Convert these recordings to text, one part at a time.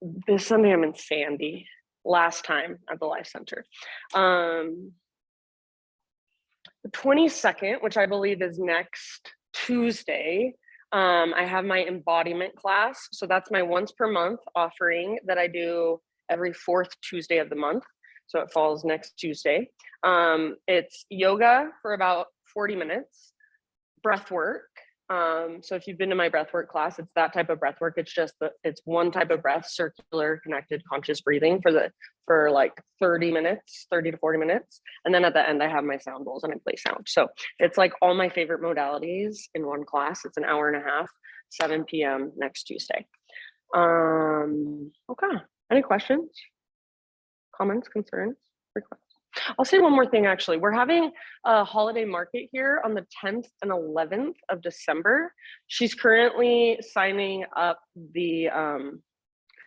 This Sunday I'm in Sandy. Last time at the Life Center. The 22nd, which I believe is next Tuesday, I have my embodiment class. So that's my once per month offering that I do every fourth Tuesday of the month. So it falls next Tuesday. It's yoga for about 40 minutes, breath work. So if you've been to my breathwork class, it's that type of breath work. It's just it's one type of breath, circular, connected, conscious breathing for like 30 to 40 minutes. And then at the end, I have my sound bowls and I play sound. So it's like all my favorite modalities in one class. It's an hour and a half, 7 p.m. next Tuesday. Okay. Any questions, comments, concerns, requests? I'll say one more thing, actually. We're having a holiday market here on the 10th and 11th of December. She's currently signing up the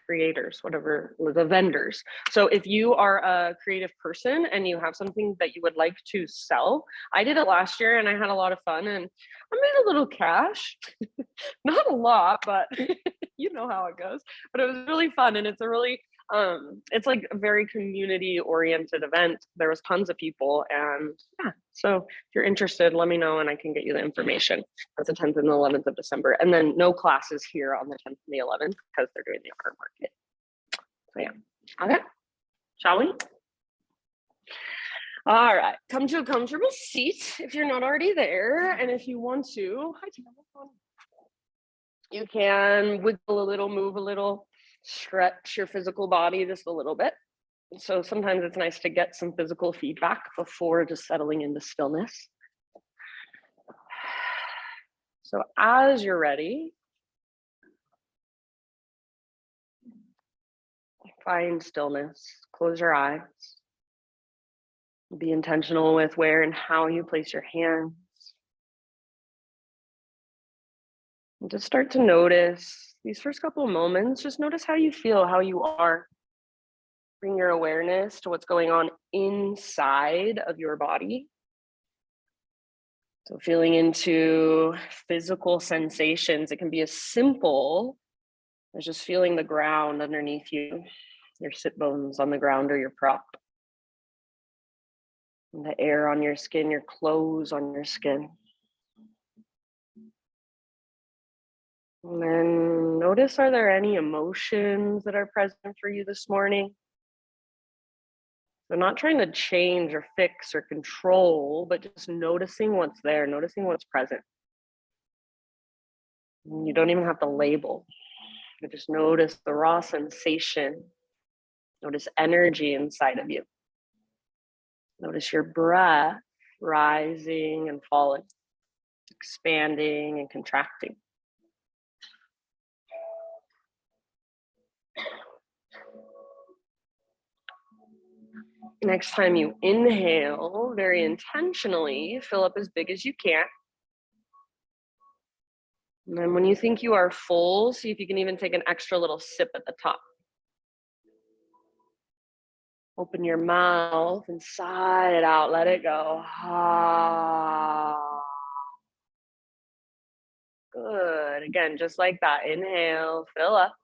creators, whatever, the vendors. So if you are a creative person and you have something that you would like to sell, I did it last year and I had a lot of fun and I made a little cash. Not a lot, but you know how it goes. But it was really fun and it's a really it's like a very community oriented event. There was tons of people and yeah, so if you're interested, let me know and I can get you the information. That's the 10th and the 11th of December. And then no classes here on the 10th and the 11th because they're doing the art market. So yeah, okay, shall we? All right, come to a comfortable seat if you're not already there. And if you want to, you can wiggle a little, move a little, stretch your physical body just a little bit. So sometimes it's nice to get some physical feedback before just settling into stillness. So as you're ready, find stillness, close your eyes. Be intentional with where and how you place your hands. And just start to notice these first couple of moments, just notice how you feel, how you are. Bring your awareness to what's going on inside of your body. So feeling into physical sensations, it can be as simple as just feeling the ground underneath you, your sit bones on the ground or your prop. And the air on your skin, your clothes on your skin. And then notice, are there any emotions that are present for you this morning? So not trying to change or fix or control, but just noticing what's there, noticing what's present. You don't even have to label. You just notice the raw sensation. Notice energy inside of you. Notice your breath rising and falling, expanding and contracting. Next time you inhale, very intentionally, fill up as big as you can. And then when you think you are full, see if you can even take an extra little sip at the top. Open your mouth and sigh it out, let it go. Ah. Good, again, just like that, inhale, fill up.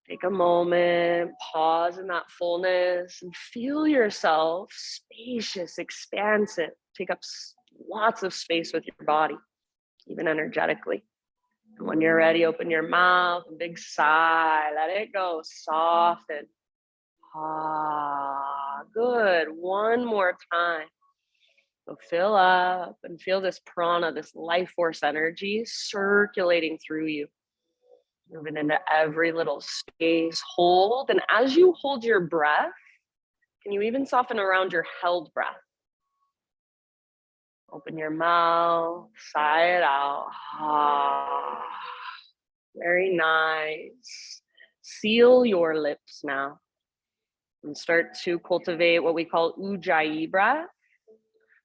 Take a moment, pause in that fullness and feel yourself spacious, expansive. Take up lots of space with your body, even energetically. And when you're ready, open your mouth, big sigh, let it go, soften. Ah, good. One more time. So fill up and feel this prana, this life force energy circulating through you. Moving into every little space, hold. And as you hold your breath, can you even soften around your held breath? Open your mouth, sigh it out. Ah, very nice. Seal your lips now and start to cultivate what we call Ujjayi breath.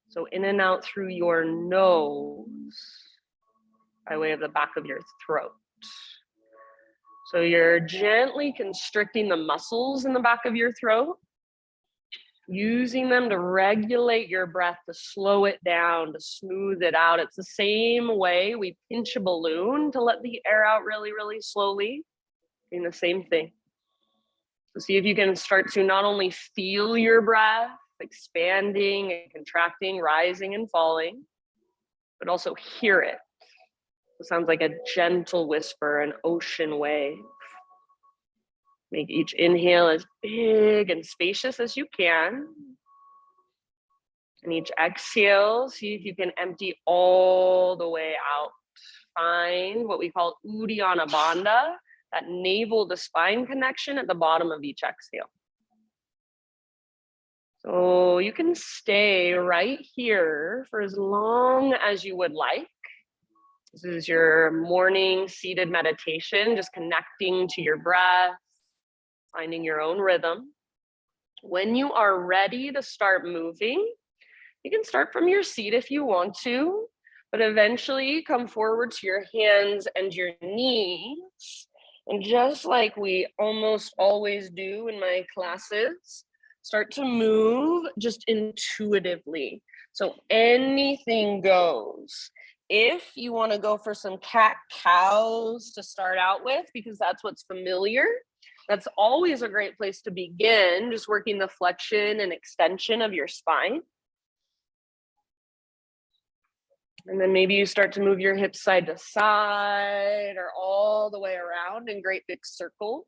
So in and out through your nose by way of the back of your throat. So you're gently constricting the muscles in the back of your throat, using them to regulate your breath, to slow it down, to smooth it out. It's the same way we pinch a balloon to let the air out really, really slowly. Doing the same thing. So see if you can start to not only feel your breath expanding and contracting, rising and falling, but also hear it. It sounds like a gentle whisper, an ocean wave. Make each inhale as big and spacious as you can. And each exhale, see if you can empty all the way out. Find what we call Uddiyana Bandha, that navel to spine connection at the bottom of each exhale. So you can stay right here for as long as you would like. This is your morning seated meditation, just connecting to your breath, finding your own rhythm. When you are ready to start moving, you can start from your seat if you want to, but eventually come forward to your hands and your knees. And just like we almost always do in my classes, start to move just intuitively. So anything goes. If you want to go for some cat-cows to start out with, because that's what's familiar, that's always a great place to begin, just working the flexion and extension of your spine. And then maybe you start to move your hips side to side or all the way around in great big circles.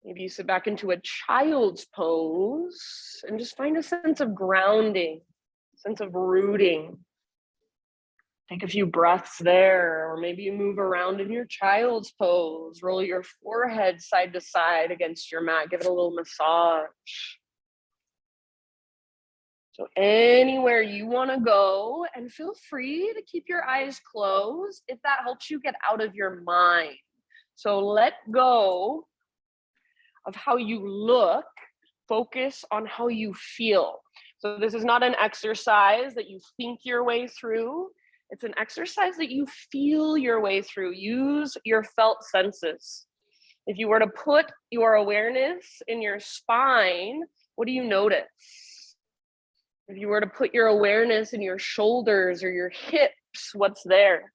Maybe you sit back into a child's pose and just find a sense of grounding, sense of rooting. Take a few breaths there, or maybe you move around in your child's pose. Roll your forehead side to side against your mat. Give it a little massage. So anywhere you want to go, and feel free to keep your eyes closed if that helps you get out of your mind. So let go of how you look, focus on how you feel. So this is not an exercise that you think your way through. It's an exercise that you feel your way through. Use your felt senses. If you were to put your awareness in your spine, what do you notice? If you were to put your awareness in your shoulders or your hips, what's there?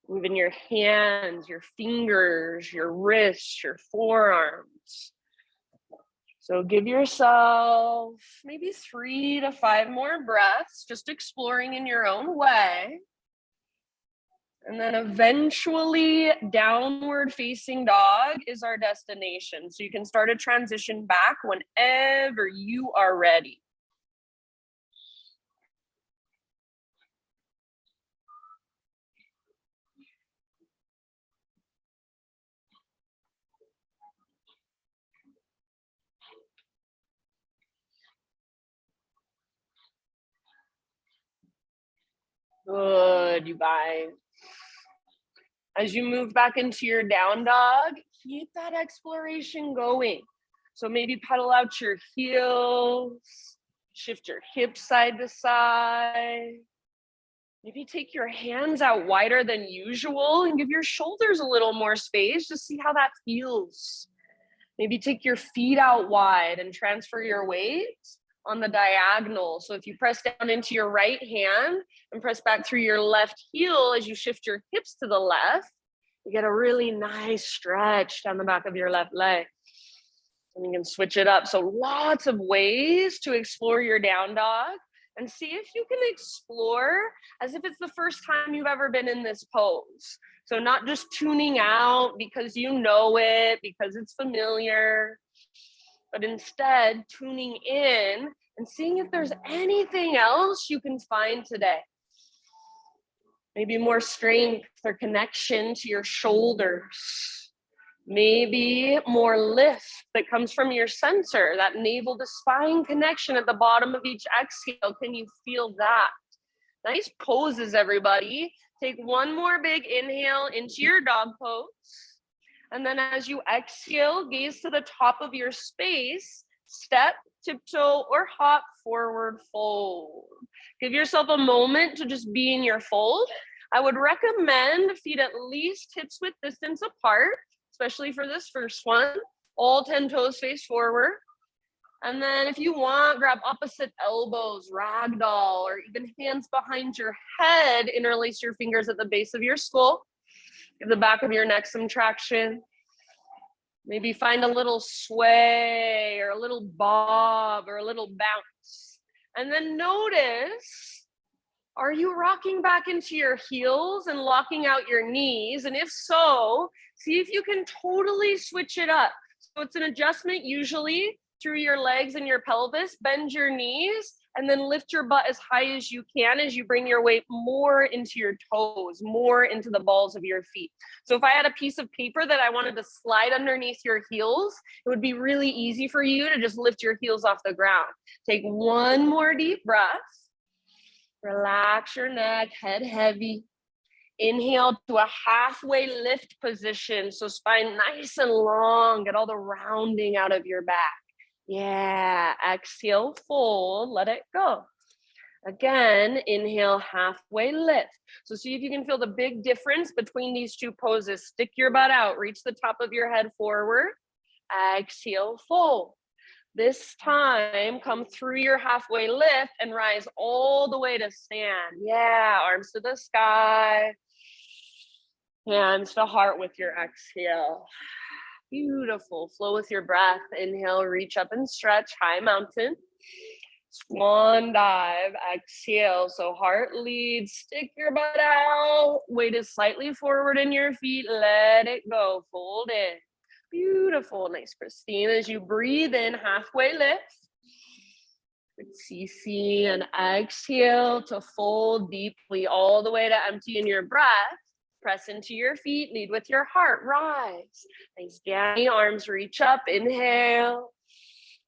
Even your hands, your fingers, your wrists, your forearms. So give yourself maybe 3 to 5 more breaths, just exploring in your own way. And then eventually downward facing dog is our destination. So you can start a transition back whenever you are ready. Good, you guys. As you move back into your down dog, keep that exploration going. So maybe pedal out your heels, shift your hips side to side. Maybe take your hands out wider than usual and give your shoulders a little more space. Just see how that feels. Maybe take your feet out wide and transfer your weight on the diagonal. So if you press down into your right hand and press back through your left heel as you shift your hips to the left, you get a really nice stretch down the back of your left leg. And you can switch it up. So lots of ways to explore your down dog, and see if you can explore as if it's the first time you've ever been in this pose. So not just tuning out because you know it, because it's familiar, but instead tuning in and seeing if there's anything else you can find today. Maybe more strength or connection to your shoulders. Maybe more lift that comes from your center, that navel to spine connection at the bottom of each exhale. Can you feel that? Nice poses, everybody. Take one more big inhale into your dog pose. And then as you exhale, gaze to the top of your space, step, tiptoe, or hop forward fold. Give yourself a moment to just be in your fold. I would recommend feet at least hips width distance apart, especially for this first one. All 10 toes face forward. And then if you want, grab opposite elbows, ragdoll, or even hands behind your head. Interlace your fingers at the base of your skull. Give the back of your neck some traction. Maybe find a little sway or a little bob or a little bounce. And then notice, are you rocking back into your heels and locking out your knees? And if so, see if you can totally switch it up. So it's an adjustment usually through your legs and your pelvis. Bend your knees and then lift your butt as high as you can as you bring your weight more into your toes, more into the balls of your feet. So if I had a piece of paper that I wanted to slide underneath your heels, it would be really easy for you to just lift your heels off the ground. Take one more deep breath. Relax your neck, head heavy. Inhale to a halfway lift position. So spine nice and long, get all the rounding out of your back. Yeah, exhale, fold, let it go. Again, inhale, halfway lift. So see if you can feel the big difference between these two poses. Stick your butt out, reach the top of your head forward. Exhale, fold. This time, come through your halfway lift and rise all the way to stand. Yeah, arms to the sky. Hands to heart with your exhale. Beautiful. Flow with your breath. Inhale, reach up and stretch, high mountain. Swan dive, exhale. So heart leads, stick your butt out. Weight is slightly forward in your feet. Let it go, fold it. Beautiful, nice, pristine. As you breathe in, halfway lift. CC and exhale to fold deeply all the way to empty in your breath. Press into your feet, lead with your heart, rise. Nice, Danny, arms reach up, inhale.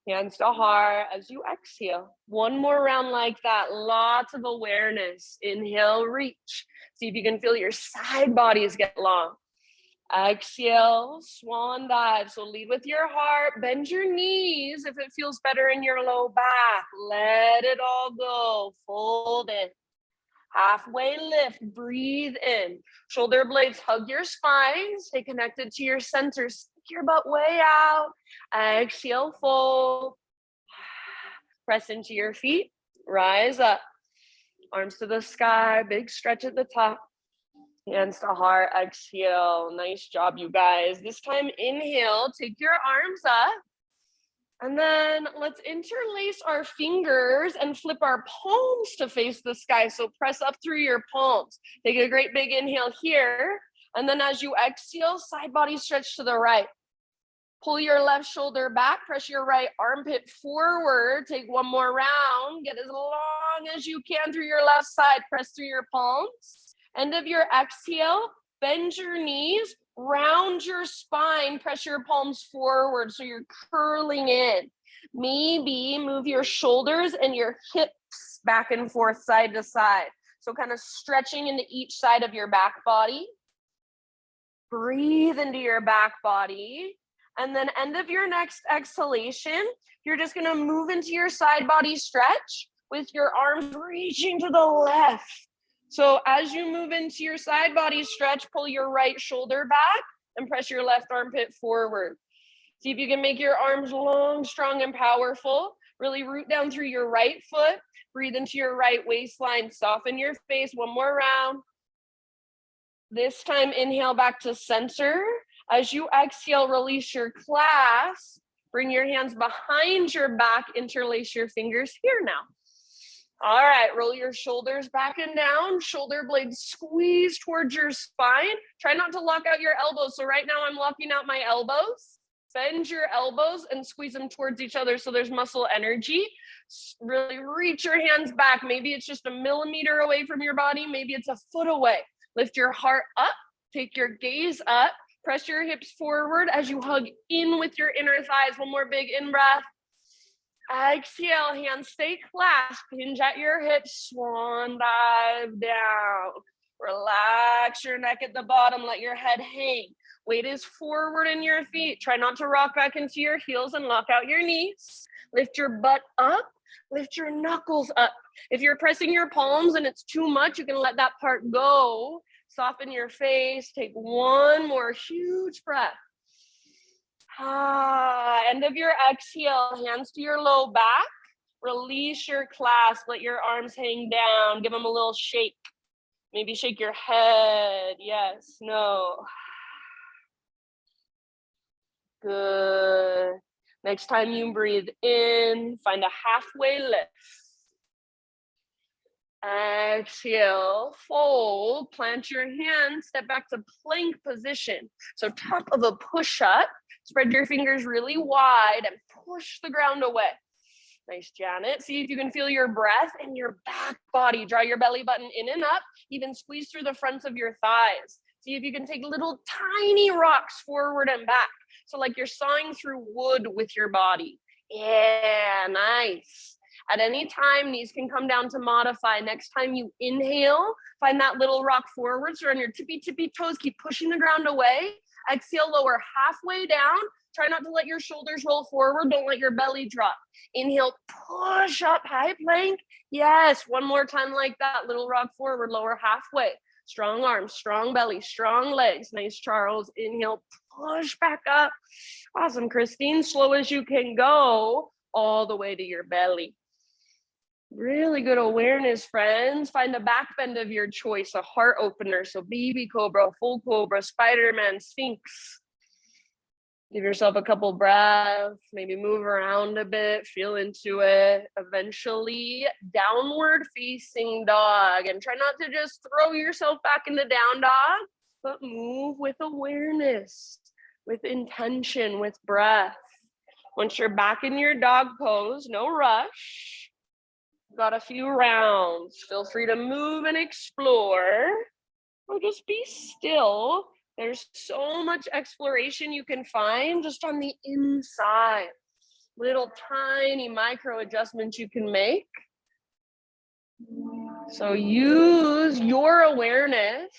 Hands to heart as you exhale. One more round like that, lots of awareness. Inhale, reach. See if you can feel your side bodies get long. Exhale, swan dive. So lead with your heart, bend your knees if it feels better in your low back. Let it all go, fold it. Halfway lift, breathe in. Shoulder blades hug your spine, stay connected to your center, stick your butt way out. Exhale, fold. Press into your feet, rise up. Arms to the sky, big stretch at the top. Hands to heart, exhale. Nice job, you guys. This time, inhale, take your arms up. And then let's interlace our fingers and flip our palms to face the sky. So press up through your palms. Take a great big inhale here. And then as you exhale, side body stretch to the right. Pull your left shoulder back, press your right armpit forward. Take one more round. Get as long as you can through your left side. Press through your palms. End of your exhale, bend your knees, round your spine, press your palms forward so you're curling in. Maybe move your shoulders and your hips back and forth, side to side. So kind of stretching into each side of your back body. Breathe into your back body. And then end of your next exhalation, you're just gonna move into your side body stretch with your arms reaching to the left. So as you move into your side body stretch, pull your right shoulder back and press your left armpit forward. See if you can make your arms long, strong, and powerful. Really root down through your right foot. Breathe into your right waistline. Soften your face. One more round. This time, inhale back to center. As you exhale, release your clasp. Bring your hands behind your back. Interlace your fingers here now. All right, roll your shoulders back and down. Shoulder blades squeeze towards your spine. Try not to lock out your elbows. So right now I'm locking out my elbows. Bend your elbows and squeeze them towards each other so there's muscle energy. Really reach your hands back. Maybe it's just a millimeter away from your body. Maybe it's a foot away. Lift your heart up. Take your gaze up. Press your hips forward as you hug in with your inner thighs. One more big in-breath. Exhale, hands stay clasped. Hinge at your hips. Swan dive down. Relax your neck at the bottom. Let your head hang. Weight is forward in your feet. Try not to rock back into your heels and lock out your knees. Lift your butt up. Lift your knuckles up. If you're pressing your palms and it's too much, you can let that part go. Soften your face. Take one more huge breath. End of your exhale, hands to your low back. Release your clasp, let your arms hang down. Give them a little shake. Maybe shake your head. Yes, no. Good. Next time you breathe in, find a halfway lift. Exhale, fold, plant your hands, step back to plank position. So top of a push-up, spread your fingers really wide and push the ground away. Nice, Janet. See if you can feel your breath in your back body. Draw your belly button in and up, even squeeze through the fronts of your thighs. See if you can take little tiny rocks forward and back. So like you're sawing through wood with your body. Yeah, nice. At any time, knees can come down to modify. Next time you inhale, find that little rock forward. So on your tippy toes, keep pushing the ground away. Exhale, lower halfway down. Try not to let your shoulders roll forward. Don't let your belly drop. Inhale, push up, high plank. Yes, one more time like that. Little rock forward, lower halfway. Strong arms, strong belly, strong legs. Nice, Charles. Inhale, push back up. Awesome, Christine. Slow as you can go, all the way to your belly. Really good awareness, friends. Find a back bend of your choice, a heart opener. So baby cobra, full cobra, Spider-Man, Sphinx. Give yourself a couple breaths, maybe move around a bit, feel into it. Eventually, downward facing dog. And try not to just throw yourself back into down dog, but move with awareness, with intention, with breath. Once you're back in your dog pose, no rush. Got a few rounds. Feel free to move and explore, or just be still. There's so much exploration you can find just on the inside. Little tiny micro adjustments you can make. So use your awareness,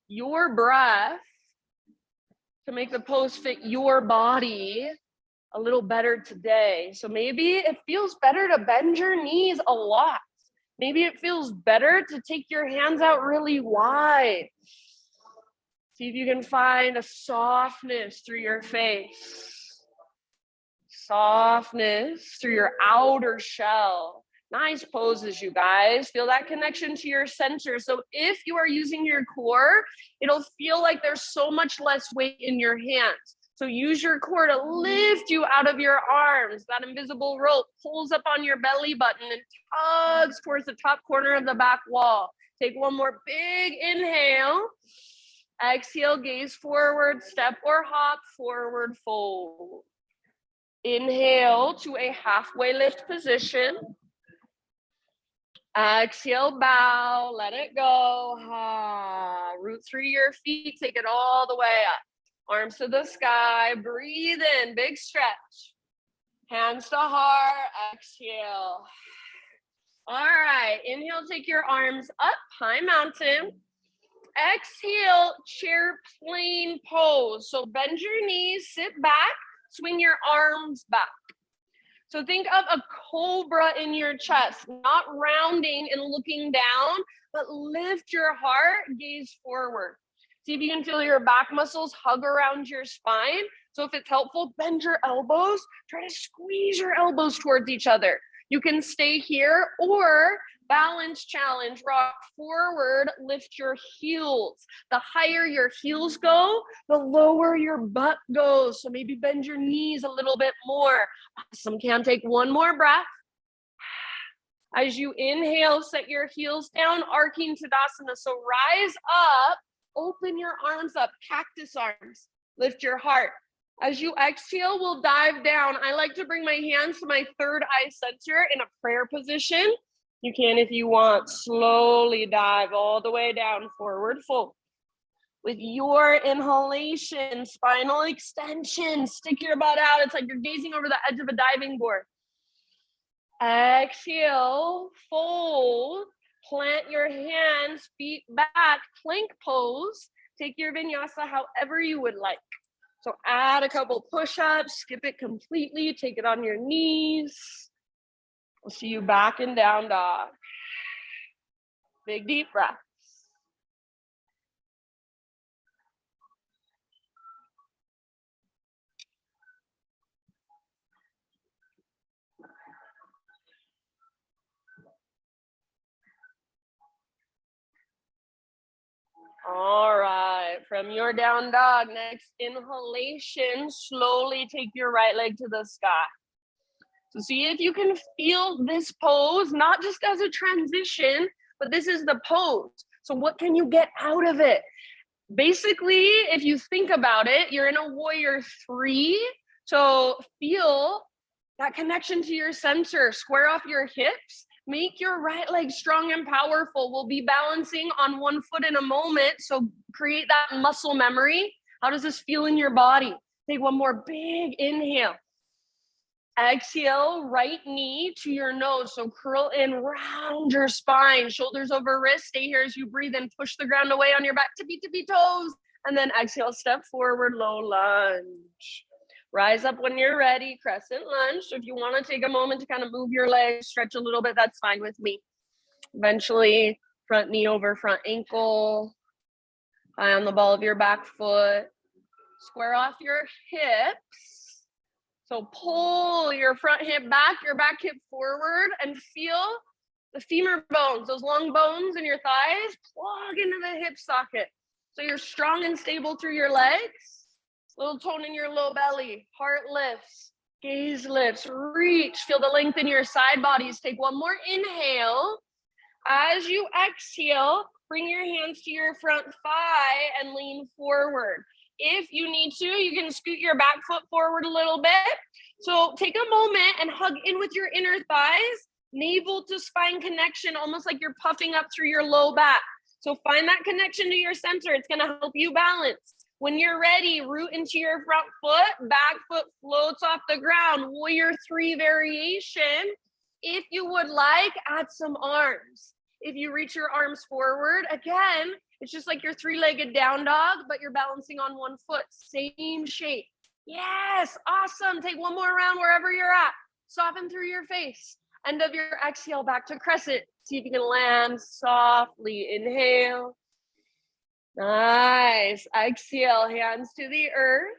your breath to make the pose fit your body a little better today. So maybe it feels better to bend your knees a lot. Maybe it feels better to take your hands out really wide. See if you can find a softness through your face. Softness through your outer shell. Nice poses, you guys. Feel that connection to your center. So if you are using your core, it'll feel like there's so much less weight in your hands. So use your core to lift you out of your arms. That invisible rope pulls up on your belly button and tugs towards the top corner of the back wall. Take one more big inhale. Exhale, gaze forward, step or hop, forward fold. Inhale to a halfway lift position. Exhale, bow, let it go. Root through your feet, take it all the way up. Arms to the sky, breathe in, big stretch. Hands to heart, exhale. All right, inhale, take your arms up, high mountain. Exhale, chair plane pose. So bend your knees, sit back, swing your arms back. So think of a cobra in your chest, not rounding and looking down, but lift your heart, gaze forward. See if you can feel your back muscles hug around your spine. So if it's helpful, bend your elbows, try to squeeze your elbows towards each other. You can stay here or balance challenge, rock forward, lift your heels. The higher your heels go, the lower your butt goes. So maybe bend your knees a little bit more. Awesome, Cam, take one more breath. As you inhale, set your heels down, arcing Tadasana. So rise up, open your arms up, cactus arms, lift your heart. As you exhale, we'll dive down. I like to bring my hands to my third eye center in a prayer position. You can, if you want, slowly dive all the way down, forward fold. With your inhalation, spinal extension, stick your butt out. It's like you're gazing over the edge of a diving board. Exhale, fold, plant your hands, feet back, plank pose. Take your vinyasa however you would like. So add a couple push-ups, skip it completely, take it on your knees. We'll see you back in down dog. Big deep breath. All right, from your down dog, next inhalation, slowly take your right leg to the sky. So see if you can feel this pose, not just as a transition, but this is the pose. So what can you get out of it? Basically, if you think about it, you're in a warrior 3. So feel that connection to your center, square off your hips, make your right leg strong and powerful. We'll be balancing on one foot in a moment. So create that muscle memory. How does this feel in your body? Take one more big inhale. Exhale, right knee to your nose. So curl in, round your spine, shoulders over wrist. Stay here as you breathe and push the ground away on your back, tippy toes. And then exhale, step forward, low lunge. Rise up when you're ready, crescent lunge. So if you want to take a moment to kind of move your legs, stretch a little bit, that's fine with me. Eventually, front knee over front ankle, eye on the ball of your back foot. Square off your hips. So pull your front hip back, your back hip forward, and feel the femur bones, those long bones in your thighs, plug into the hip socket. So you're strong and stable through your legs. Little tone in your low belly, heart lifts, gaze lifts, reach. Feel the length in your side bodies. Take one more inhale. As you exhale, bring your hands to your front thigh and lean forward. If you need to, you can scoot your back foot forward a little bit. So take a moment and hug in with your inner thighs, navel to spine connection, almost like you're puffing up through your low back. So find that connection to your center. It's going to help you balance. When you're ready, root into your front foot, back foot floats off the ground. Warrior 3 variation. If you would like, add some arms. If you reach your arms forward, again, it's just like your 3-legged down dog, but you're balancing on one foot. Same shape. Yes, awesome. Take one more round wherever you're at. Soften through your face. End of your exhale, back to crescent. See if you can land softly. Inhale. Nice. Exhale, hands to the earth.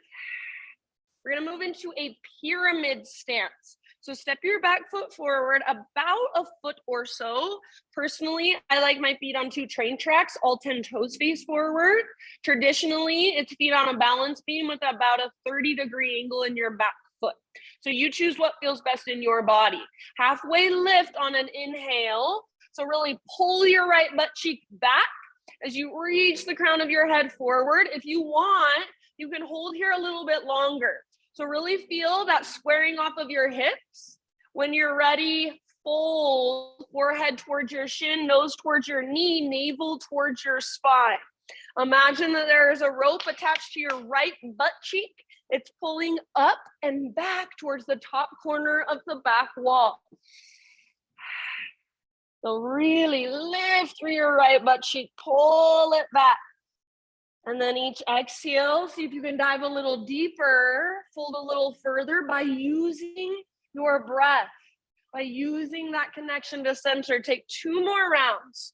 We're going to move into a pyramid stance. So step your back foot forward about a foot or so. Personally, I like my feet on 2 train tracks, all 10 toes face forward. Traditionally, it's feet on a balance beam with about a 30-degree angle in your back foot. So you choose what feels best in your body. Halfway lift on an inhale. So really pull your right butt cheek back as you reach the crown of your head forward. If you want, you can hold here a little bit longer. So really feel that squaring off of your hips. When you're ready, fold, forehead towards your shin, nose towards your knee, navel towards your spine. Imagine that there is a rope attached to your right butt cheek. It's pulling up and back towards the top corner of the back wall. So really lift through your right butt cheek, pull it back. And then each exhale, see if you can dive a little deeper, fold a little further by using your breath, by using that connection to center. Take 2 more rounds.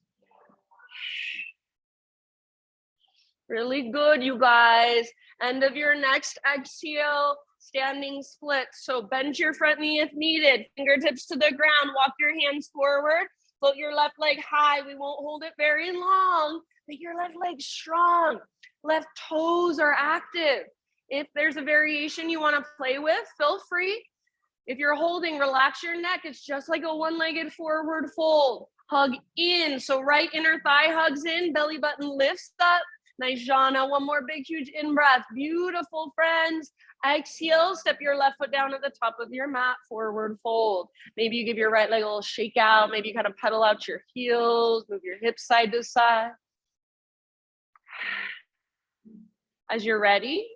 Really good, you guys. End of your next exhale, standing split. So bend your front knee if needed, fingertips to the ground, walk your hands forward, float your left leg high. We won't hold it very long. Make your left leg strong. Left toes are active. If there's a variation you want to play with, feel free. If you're holding, relax your neck. It's just like a one-legged forward fold. Hug in. So right inner thigh hugs in, belly button lifts up. Nice, Jana. One more big, huge in-breath. Beautiful, friends. Exhale, step your left foot down at the top of your mat, forward fold. Maybe you give your right leg a little shake out. Maybe you kind of pedal out your heels, move your hips side to side. As you're ready,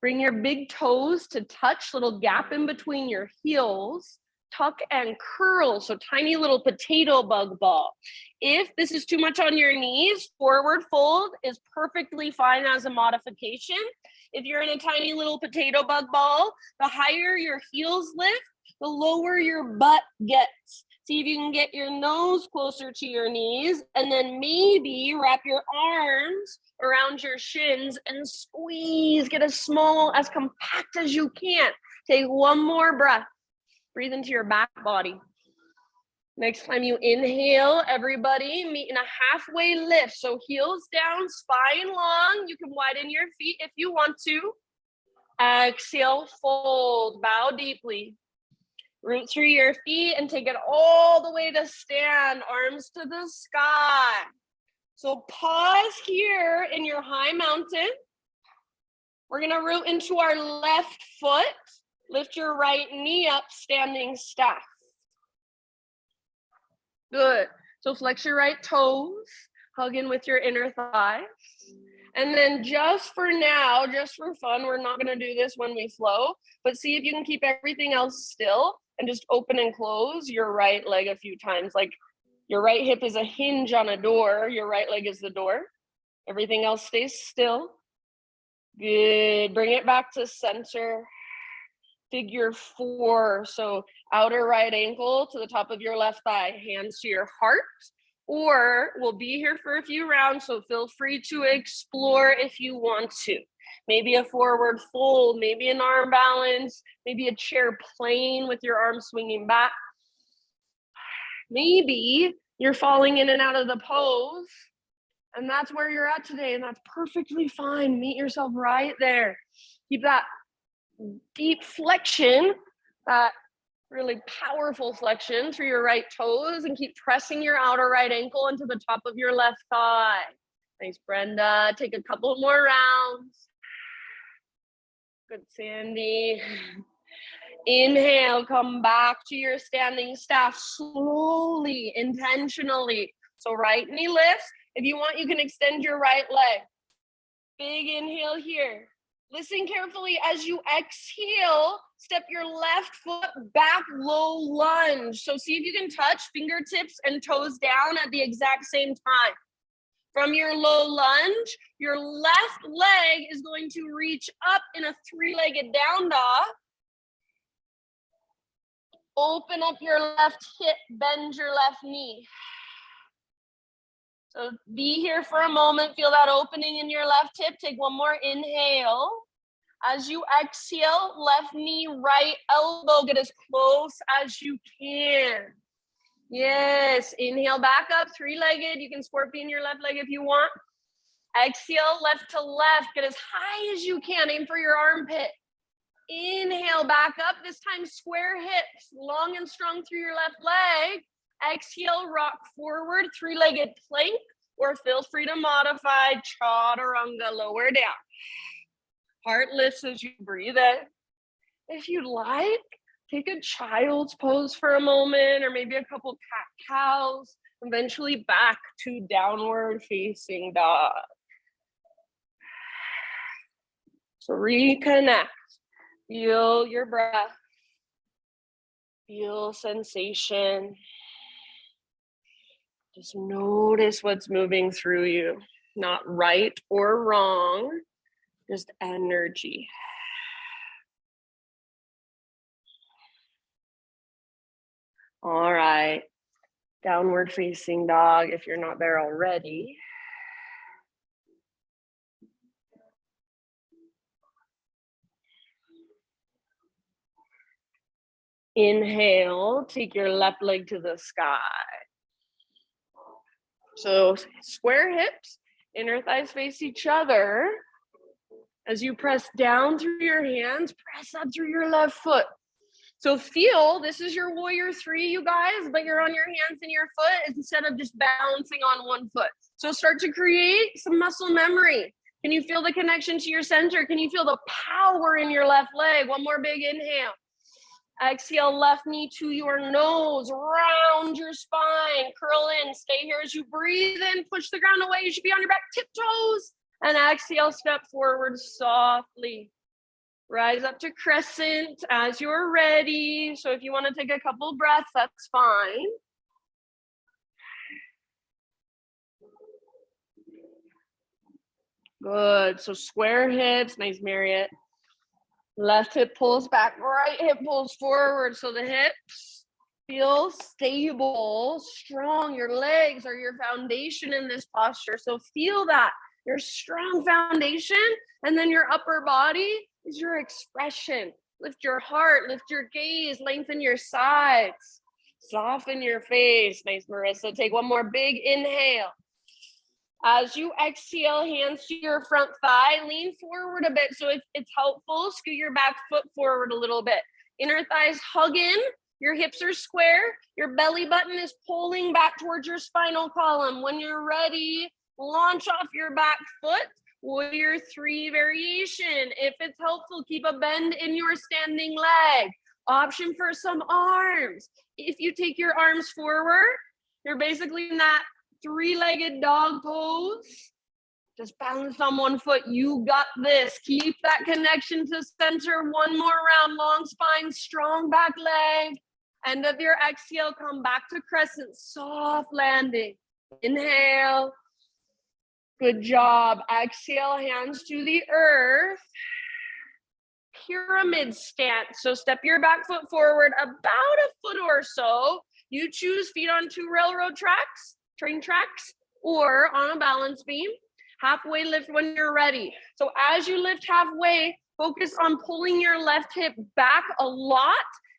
bring your big toes to touch, little gap in between your heels, tuck and curl, so tiny little potato bug ball. If this is too much on your knees, forward fold is perfectly fine as a modification. If you're in a tiny little potato bug ball, the higher your heels lift, the lower your butt gets. See if you can get your nose closer to your knees, and then maybe wrap your arms around your shins and squeeze. Get as small, as compact as you can. Take one more breath. Breathe into your back body. Next time you inhale, everybody, meet in a halfway lift. So heels down, spine long. You can widen your feet if you want to. Exhale, fold, bow deeply. Root through your feet and take it all the way to stand, arms to the sky. So pause here in your high mountain. We're gonna root into our left foot. Lift your right knee up, standing staff. Good. So flex your right toes, hug in with your inner thighs. And then just for now, just for fun, we're not gonna do this when we flow, but see if you can keep everything else still and just open and close your right leg a few times. Like your right hip is a hinge on a door, your right leg is the door. Everything else stays still. Good. Bring it back to center. Figure 4. So outer right ankle to the top of your left thigh, hands to your heart, or we'll be here for a few rounds, so feel free to explore if you want to. Maybe a forward fold, maybe an arm balance, maybe a chair plane with your arms swinging back. Maybe you're falling in and out of the pose, and that's where you're at today, and that's perfectly fine. Meet yourself right there. Keep that deep flexion, that really powerful flexion through your right toes, and keep pressing your outer right ankle into the top of your left thigh. Thanks, Brenda. Take a couple more rounds. Good, Sandy. Inhale, come back to your standing staff slowly, intentionally. So right knee lifts. If you want, you can extend your right leg. Big inhale here. Listen carefully as you exhale, step your left foot back, low lunge. So see if you can touch fingertips and toes down at the exact same time. From your low lunge, your left leg is going to reach up in a 3-legged down dog. Open up your left hip, bend your left knee. So be here for a moment, feel that opening in your left hip. Take one more inhale. As you exhale, left knee, right elbow, get as close as you can. Yes, inhale back up, 3-legged. You can scorpion your left leg if you want. Exhale, left to left, get as high as you can, aim for your armpit. Inhale back up, this time square hips, long and strong through your left leg. Exhale, rock forward, 3-legged plank, or feel free to modify chaturanga, lower down. Heart lifts as you breathe in. If you'd like, take a child's pose for a moment, or maybe a couple cat-cows, eventually back to downward facing dog. So reconnect, feel your breath, feel sensation. Just notice what's moving through you, not right or wrong, just energy. All right, downward facing dog if you're not there already. Inhale, take your left leg to the sky. So square hips, inner thighs face each other. As you press down through your hands, press up through your left foot. So feel, this is your warrior 3, you guys, but you're on your hands and your foot instead of just balancing on one foot. So start to create some muscle memory. Can you feel the connection to your center? Can you feel the power in your left leg? One more big inhale. Exhale, left knee to your nose, round your spine, curl in, stay here as you breathe in, push the ground away. You should be on your back tiptoes. And exhale, step forward softly. Rise up to crescent as you're ready. So if you want to take a couple breaths, that's fine. Good. So square hips, nice Marriott. Left hip pulls back, right hip pulls forward. So the hips feel stable, strong. Your legs are your foundation in this posture. So feel that, your strong foundation, and then your upper body is your expression. Lift your heart, lift your gaze, lengthen your sides. Soften your face. Nice, Marissa. Take one more big inhale. As you exhale, hands to your front thigh, lean forward a bit. So if it's helpful, scoot your back foot forward a little bit. Inner thighs hug in, your hips are square, your belly button is pulling back towards your spinal column. When you're ready, launch off your back foot, warrior 3 variation. If it's helpful, keep a bend in your standing leg. Option for some arms. If you take your arms forward, you're basically in that 3-legged dog pose. Just balance on one foot. You got this. Keep that connection to center. One more round. Long spine, strong back leg. End of your exhale, come back to crescent. Soft landing. Inhale. Good job. Exhale, hands to the earth. Pyramid stance. So step your back foot forward about a foot or so. You choose feet on 2 railroad tracks, train tracks, or on a balance beam. Halfway lift when you're ready. So as you lift halfway, focus on pulling your left hip back a lot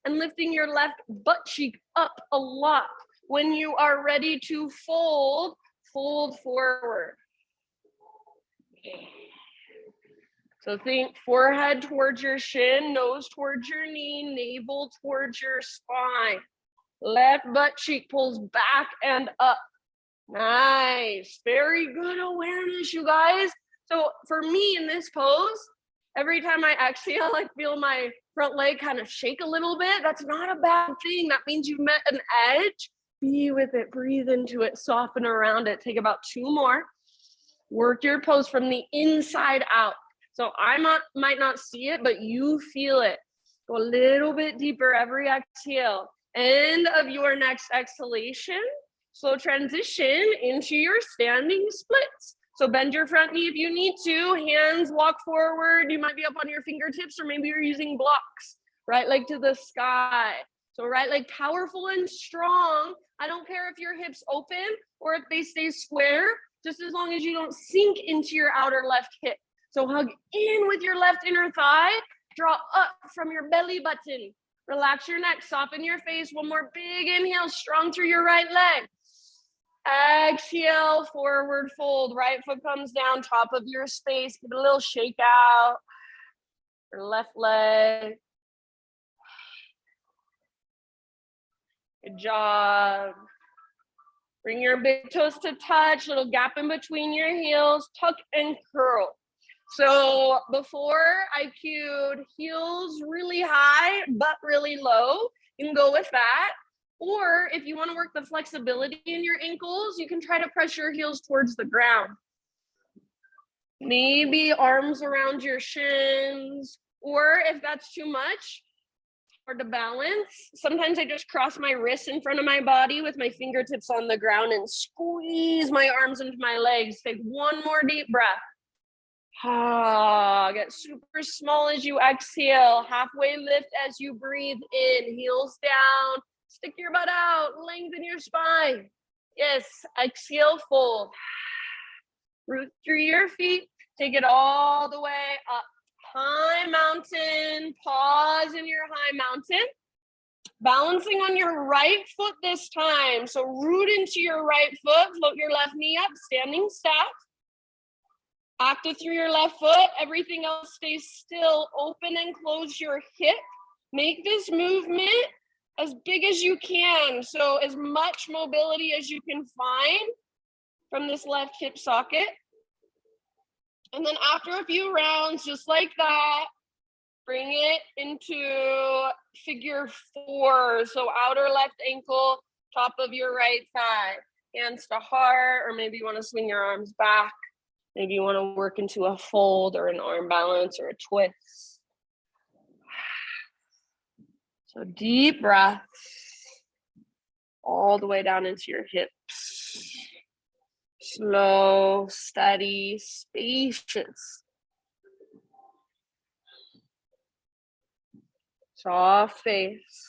and lifting your left butt cheek up a lot. When you are ready to fold, fold forward. So think forehead towards your shin, nose towards your knee, navel towards your spine. Left butt cheek pulls back and up. Nice, very good awareness, you guys. So for me in this pose, every time I exhale, I feel my front leg kind of shake a little bit. That's not a bad thing. That means you've met an edge. Be with it, breathe into it, soften around it. Take about 2 more. Work your pose from the inside out. So I might not see it, but you feel it. Go a little bit deeper every exhale. End of your next exhalation. Slow transition into your standing splits. So bend your front knee if you need to. Hands walk forward. You might be up on your fingertips, or maybe you're using blocks. Right leg to the sky. So right leg powerful and strong. I don't care if your hips open or if they stay square, just as long as you don't sink into your outer left hip. So hug in with your left inner thigh. Draw up from your belly button. Relax your neck, soften your face. One more big inhale, strong through your right leg. Exhale, forward fold. Right foot comes down, top of your space. Give it a little shake out. Your left leg. Good job. Bring your big toes to touch, little gap in between your heels, tuck and curl. So before I cued heels really high, butt really low, you can go with that. Or if you want to work the flexibility in your ankles, you can try to press your heels towards the ground. Maybe arms around your shins, or if that's too much, hard to balance, sometimes I just cross my wrists in front of my body with my fingertips on the ground and squeeze my arms into my legs. Take one more deep breath. Get super small as you exhale. Halfway lift as you breathe in. Heels down. Stick your butt out. Lengthen your spine. Yes, exhale, fold. Root through your feet. Take it all the way up. High mountain. Pause in your high mountain. Balancing on your right foot this time. So root into your right foot. Float your left knee up. Standing staff. Active through your left foot. Everything else stays still. Open and close your hip. Make this movement as big as you can. So as much mobility as you can find from this left hip socket. And then after a few rounds, just like that, bring it into figure 4. So outer left ankle, top of your right thigh. Hands to heart, or maybe you want to swing your arms back. Maybe you want to work into a fold or an arm balance or a twist. So deep breath all the way down into your hips. Slow, steady, spacious. Soft face.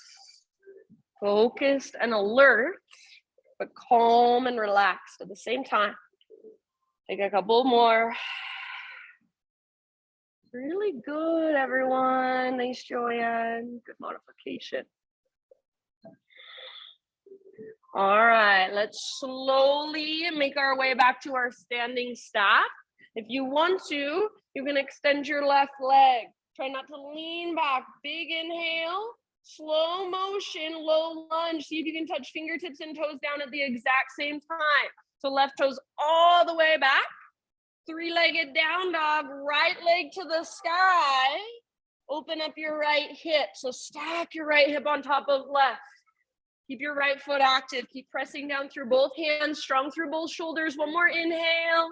Focused and alert, but calm and relaxed at the same time. Take a couple more. Really good, everyone. Nice, Joanne. Good modification. All right, let's slowly make our way back to our standing stack. If you want to, you can extend your left leg. Try not to lean back. Big inhale, slow motion, low lunge. See if you can touch fingertips and toes down at the exact same time. So left toes all the way back. Three-legged down dog, right leg to the sky. Open up your right hip. So stack your right hip on top of left. Keep your right foot active. Keep pressing down through both hands, strong through both shoulders. One more inhale.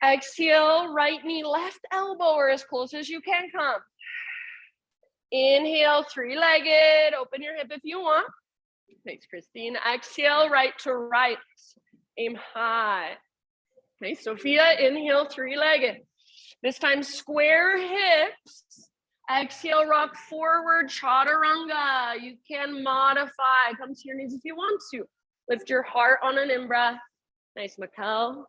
Exhale, right knee, left elbow, or as close as you can come. Inhale, three-legged. Open your hip if you want. Thanks, Christine. Exhale, right to right. Aim high. Okay, Sophia, inhale, three-legged. This time, square hips. Exhale, rock forward, chaturanga. You can modify. Come to your knees if you want to. Lift your heart on an in-breath. Nice, Mikkel.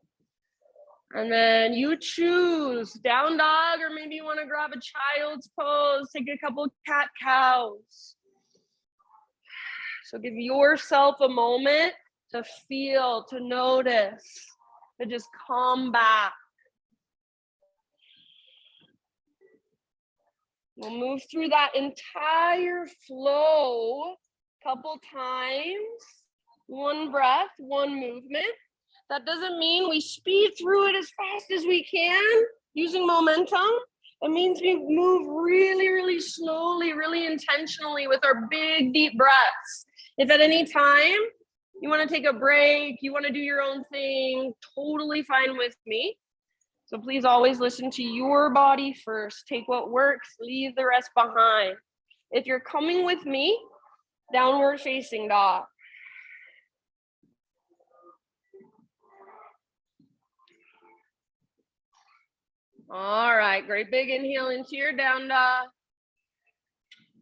And then you choose down dog, or maybe you want to grab a child's pose. Take a couple cat cows. So give yourself a moment to feel, to notice, to just come back. We'll move through that entire flow a couple times. One breath, one movement. That doesn't mean we speed through it as fast as we can using momentum. It means we move really, really slowly, really intentionally with our big, deep breaths. If at any time you want to take a break, you want to do your own thing, totally fine with me. So please always listen to your body first. Take what works, leave the rest behind. If you're coming with me, downward facing dog. All right, great big inhale into your down dog.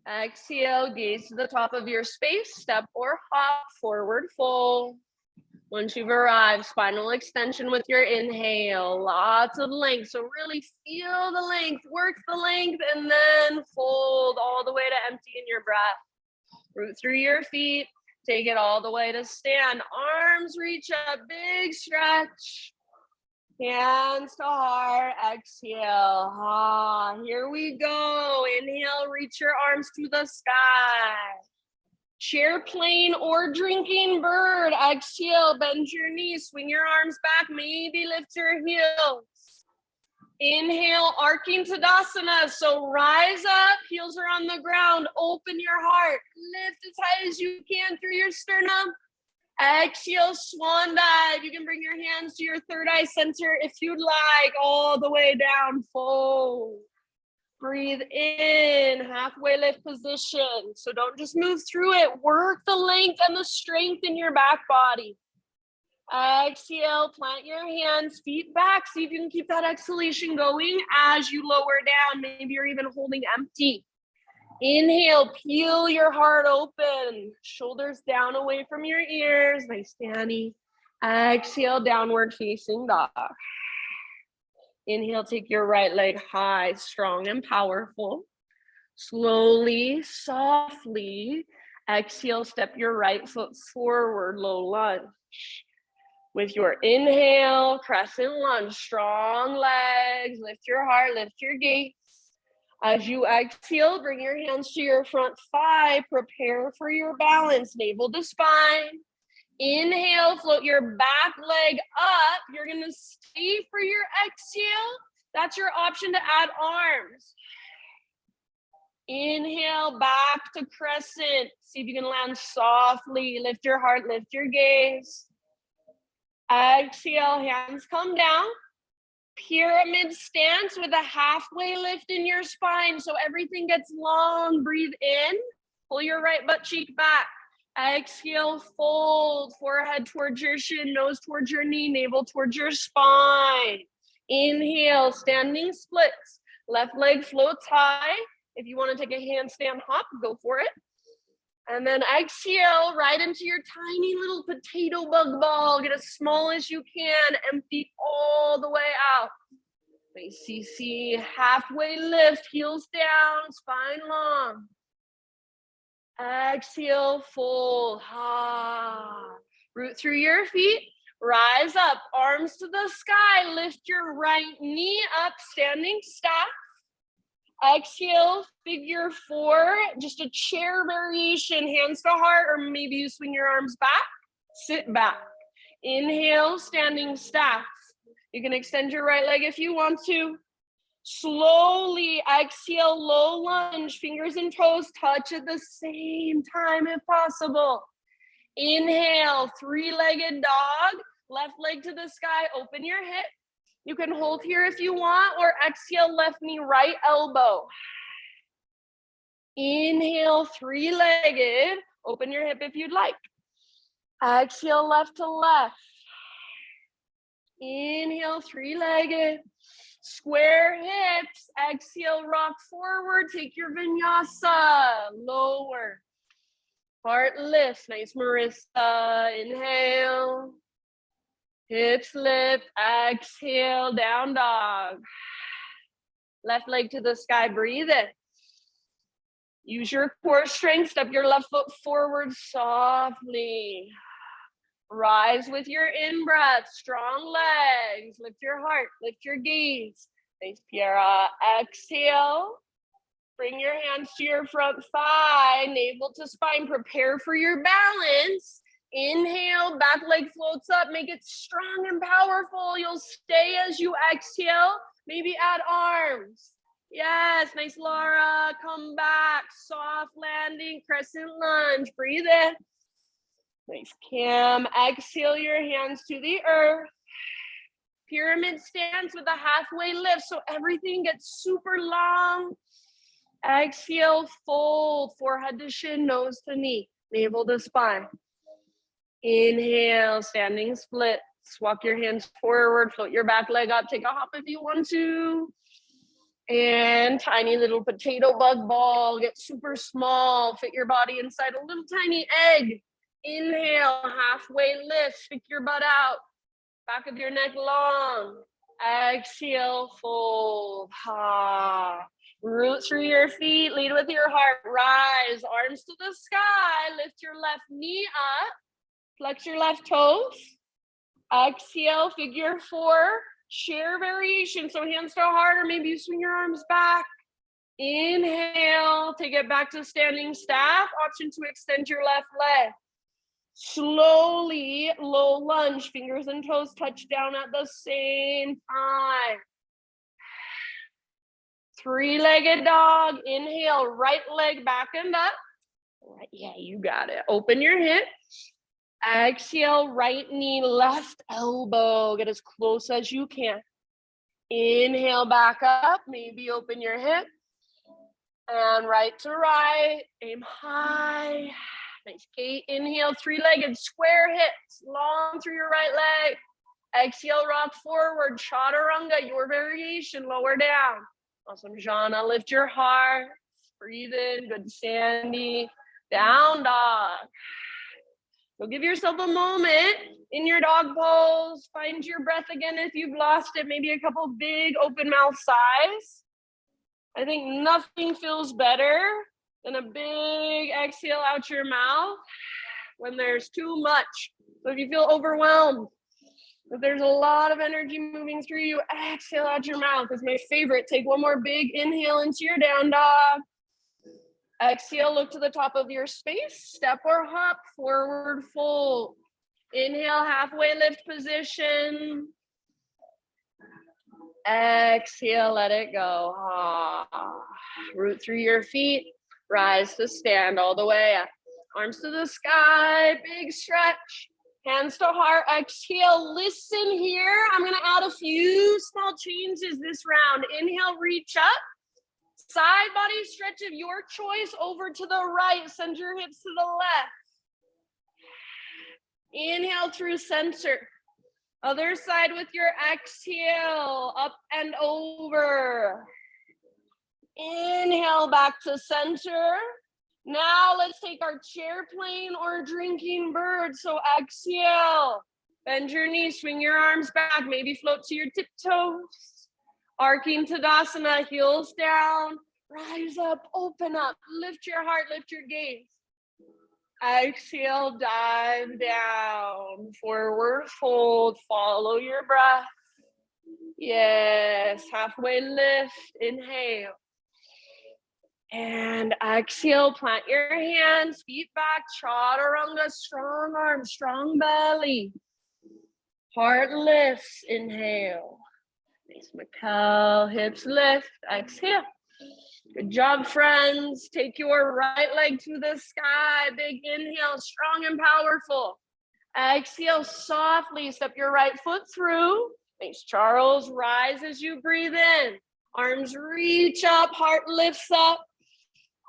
Exhale, gaze to the top of your space, step or hop, forward fold. Once you've arrived, spinal extension with your inhale, lots of length. So really feel the length, work the length, and then fold all the way to empty in your breath. Root through your feet, take it all the way to stand. Arms reach up, big stretch. Hands to heart, exhale. Here we go. Inhale, reach your arms to the sky. Chair plane or drinking bird. Exhale, bend your knees, swing your arms back, maybe lift your heels. Inhale, arcing Tadasana. So rise up, heels are on the ground, open your heart, lift as high as you can through your sternum. Exhale, swan dive. You can bring your hands to your third eye center if you'd like, all the way down, fold. Breathe in, halfway lift position. So don't just move through it. Work the length and the strength in your back body. Exhale, plant your hands, feet back. See if you can keep that exhalation going as you lower down. Maybe you're even holding empty. Inhale, peel your heart open. Shoulders down away from your ears. Nice, Danny. Exhale, downward facing dog. Inhale, take your right leg high, strong and powerful. Slowly, softly, exhale, step your right foot forward, low lunge. With your inhale, crescent lunge, strong legs, lift your heart, lift your gaze. As you exhale, bring your hands to your front thigh, prepare for your balance, navel to spine. Inhale, float your back leg up. You're gonna stay for your exhale. That's your option to add arms. Inhale, back to crescent. See if you can land softly. Lift your heart, lift your gaze. Exhale, hands come down. Pyramid stance with a halfway lift in your spine so everything gets long. Breathe in, pull your right butt cheek back. Exhale, fold, forehead towards your shin, nose towards your knee, navel towards your spine. Inhale, standing splits. Left leg floats high. If you want to take a handstand hop, go for it. And then exhale right into your tiny little potato bug ball. Get as small as you can. Empty all the way out. Nice, CC. Halfway lift, heels down, spine long. Exhale, fold. Root through your feet. Rise up, arms to the sky. Lift your right knee up, standing staff. Exhale, figure four, just a chair variation, hands to heart, or maybe you swing your arms back, sit back. Inhale, standing staff. You can extend your right leg if you want to. Slowly exhale, low lunge, fingers and toes touch at the same time if possible. Inhale, three-legged dog, left leg to the sky, open your hip. You can hold here if you want, or exhale, left knee, right elbow. Inhale, three-legged, open your hip if you'd like. Exhale, left to left. Inhale, three-legged. Square hips, exhale, rock forward, take your vinyasa, lower. Heart lifts, nice Marissa, inhale. Hips lift, exhale, down dog. Left leg to the sky, breathe in. Use your core strength, step your left foot forward softly. Rise with your in-breath, strong legs, lift your heart, lift your gaze. Nice, Piera, exhale. Bring your hands to your front thigh, navel to spine, prepare for your balance. Inhale, back leg floats up, make it strong and powerful. You'll stay as you exhale, maybe add arms. Yes, nice, Laura, come back, soft landing, crescent lunge, breathe in. Nice, Cam, exhale your hands to the earth. Pyramid stance with a halfway lift, so everything gets super long. Exhale, fold, forehead to shin, nose to knee, navel to spine. Inhale, standing splits. Walk your hands forward, float your back leg up, take a hop if you want to. And tiny little potato bug ball, get super small, fit your body inside a little tiny egg. Inhale, halfway lift, stick your butt out, back of your neck long. Exhale, fold. Root through your feet, lead with your heart, rise, arms to the sky, lift your left knee up, flex your left toes. Exhale, figure four, chair variation, so hands to heart, or maybe you swing your arms back. Inhale, take it back to standing staff, option to extend your left leg. Slowly, low lunge, fingers and toes touch down at the same time. Three-legged dog, inhale, right leg back and up. Yeah, you got it. Open your hips. Exhale, right knee, left elbow. Get as close as you can. Inhale, back up. Maybe open your hips. And right to right, aim high. Nice, Kate. Inhale, three-legged, square hips, long through your right leg. Exhale, rock forward, chaturanga, your variation, lower down. Awesome, Jana, lift your heart, breathe in, good, Sandy, down dog. So give yourself a moment in your dog pose, find your breath again if you've lost it, maybe a couple big open mouth sighs. I think nothing feels better than a big exhale out your mouth when there's too much. So if you feel overwhelmed, if there's a lot of energy moving through you, exhale out your mouth. It's my favorite. Take one more big inhale into your down dog. Exhale, look to the top of your space. Step or hop, forward fold. Inhale, halfway lift position. Exhale, let it go. Root through your feet. Rise to stand all the way up. Arms to the sky, big stretch. Hands to heart, exhale, listen here. I'm gonna add a few small changes this round. Inhale, reach up. Side body stretch of your choice over to the right. Send your hips to the left. Inhale through center. Other side with your exhale, up and over. Inhale back to center. Now let's take our chair plane or drinking bird. So exhale, bend your knees, swing your arms back, maybe float to your tiptoes. Arcing Tadasana, heels down, rise up, open up, lift your heart, lift your gaze. Exhale, dive down. Forward fold, follow your breath. Yes, halfway lift, inhale. And exhale, plant your hands, feet back, chaturanga, strong arms, strong belly. Heart lifts, inhale. Nice Mikkel, hips lift, exhale. Good job, friends. Take your right leg to the sky. Big inhale, strong and powerful. Exhale, softly step your right foot through. Thanks, Charles. Rise as you breathe in. Arms reach up, heart lifts up.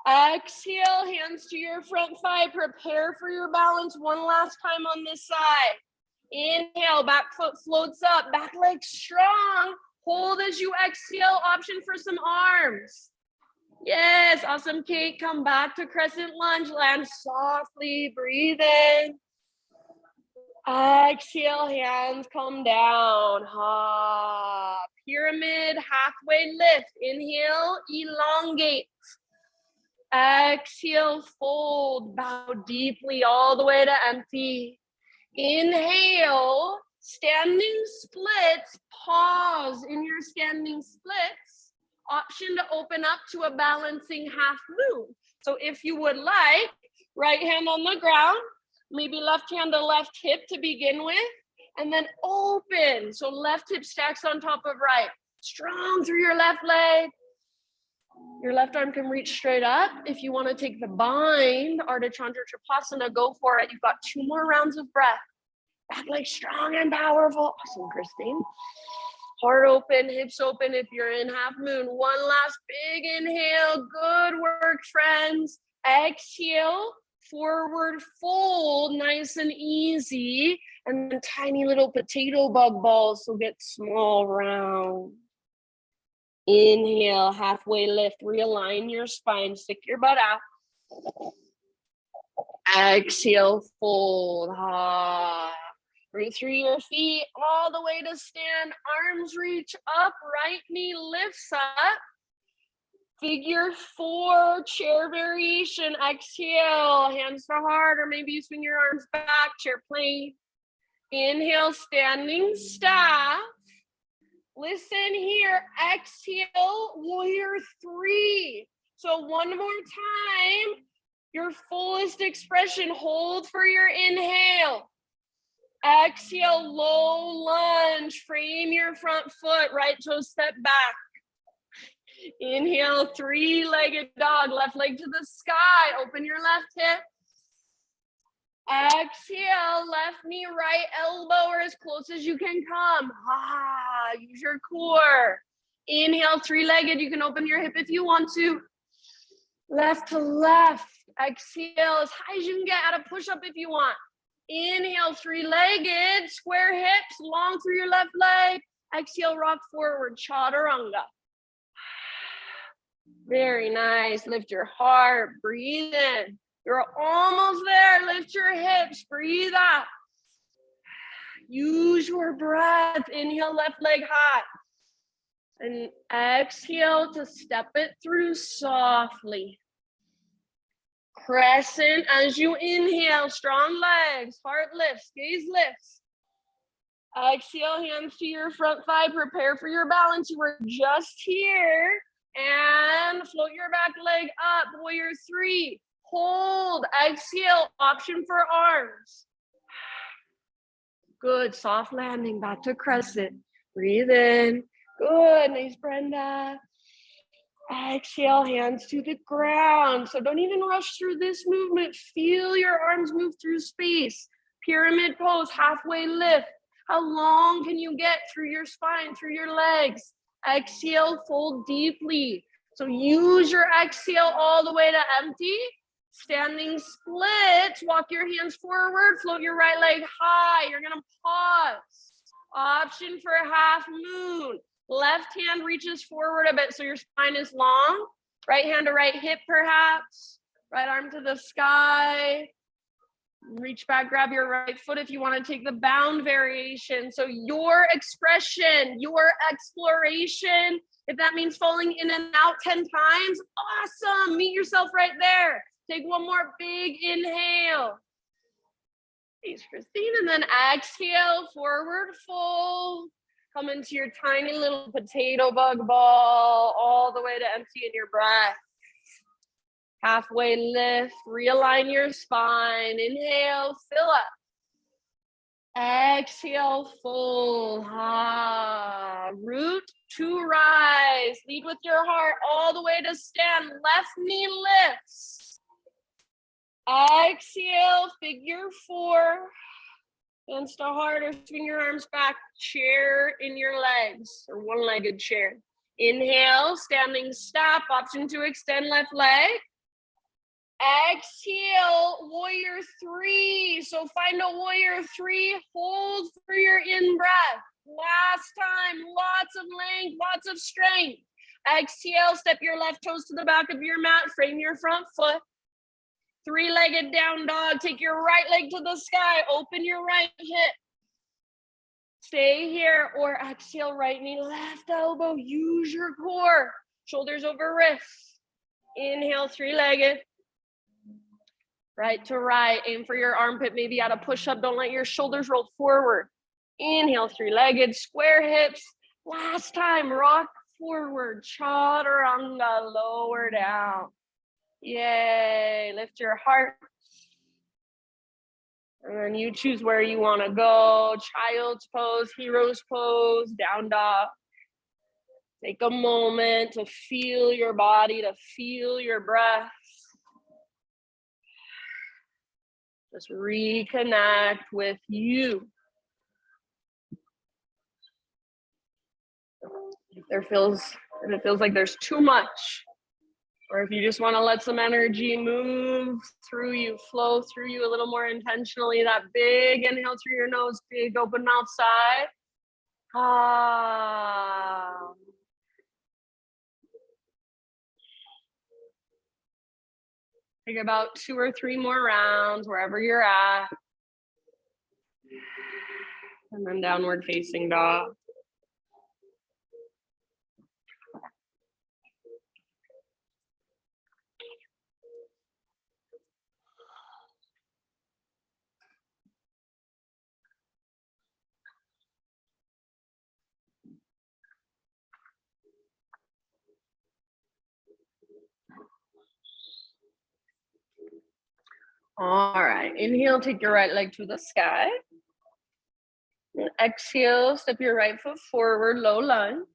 Exhale, hands to your front thigh. Prepare for your balance one last time on this side. Inhale, back foot floats up, back leg strong. Hold as you exhale, option for some arms. Yes, awesome, Kate. Come back to crescent lunge, land softly, breathe in. Exhale, hands come down. Ha. Pyramid, halfway lift. Inhale, elongate. Exhale, fold, bow deeply all the way to empty. Inhale, standing splits, pause in your standing splits. Option to open up to a balancing half moon. So if you would like, right hand on the ground, maybe left hand to left hip to begin with, and then open. So left hip stacks on top of right. Strong through your left leg. Your left arm can reach straight up. If you want to take the bind, Ardha Chandra Tripassana, go for it. You've got 2 more rounds of breath. Back leg strong and powerful. Awesome, Christine. Heart open, hips open if you're in half moon. One last big inhale. Good work, friends. Exhale, forward fold, nice and easy. And then tiny little potato bug balls, so get small round. Inhale, halfway lift, realign your spine, stick your butt out. Exhale, fold. Root through your feet all the way to stand. Arms reach up, right knee lifts up. Figure 4, chair variation. Exhale, hands to heart, or maybe you swing your arms back, chair plane. Inhale, standing staff. Listen here, exhale, warrior 3. So one more time, your fullest expression, hold for your inhale. Exhale, low lunge, frame your front foot, right toe step back. Inhale, 3-legged dog, left leg to the sky, open your left hip. Exhale, left knee, right elbow, or as close as you can come. Use your core. Inhale, 3-legged. You can open your hip if you want to. Left to left. Exhale, as high as you can get. Add a push-up if you want. Inhale, 3-legged. Square hips, long through your left leg. Exhale, rock forward, chaturanga. Very nice. Lift your heart. Breathe in. You're almost there. Lift your hips. Breathe out. Use your breath. Inhale, left leg high. And exhale to step it through softly. Crescent as you inhale. Strong legs. Heart lifts. Gaze lifts. Exhale, hands to your front thigh. Prepare for your balance. You were just here. And float your back leg up. Warrior 3. Hold, exhale, option for arms. Good, soft landing, back to crescent. Breathe in. Good, nice, Brenda. Exhale, hands to the ground. So don't even rush through this movement. Feel your arms move through space. Pyramid pose, halfway lift. How long can you get through your spine, through your legs? Exhale, fold deeply. So use your exhale all the way to empty. Standing splits, walk your hands forward, float your right leg high. You're gonna pause. Option for half moon. Left hand reaches forward a bit so your spine is long. Right hand to right hip perhaps. Right arm to the sky. Reach back, grab your right foot if you want to take the bound variation. So your expression, your exploration, if that means falling in and out 10 times, awesome. Meet yourself right there. Take one more big inhale. Thanks, Christine. And then exhale, forward fold. Come into your tiny little potato bug ball, all the way to empty in your breath. Halfway lift, realign your spine. Inhale, fill up. Exhale, fold. Root to rise. Lead with your heart all the way to stand. Left knee lifts. Exhale, figure four. Hands to heart or swing your arms back. Chair in your legs or one-legged chair. Inhale, standing stop. Option to extend left leg. Exhale, warrior three. So find a warrior three. Hold for your in-breath. Last time, lots of length, lots of strength. Exhale, step your left toes to the back of your mat. Frame your front foot. Three-legged down dog. Take your right leg to the sky. Open your right hip. Stay here or exhale, right knee, left elbow. Use your core. Shoulders over wrists. Inhale, three-legged. Right to right. Aim for your armpit, maybe at a push-up. Don't let your shoulders roll forward. Inhale, three-legged, square hips. Last time, rock forward. Chaturanga, lower down. Yay, lift your heart. And then you choose where you want to go. Child's pose, hero's pose, down dog. Take a moment to feel your body, to feel your breath. Just reconnect with you. If it feels like there's too much, or if you just want to let some energy move through you, flow through you a little more intentionally, that big inhale through your nose, big open mouth sigh. Take about 2 or 3 more rounds, wherever you're at. And then downward facing dog. All right, inhale, take your right leg to the sky. And exhale, step your right foot forward, low lunge.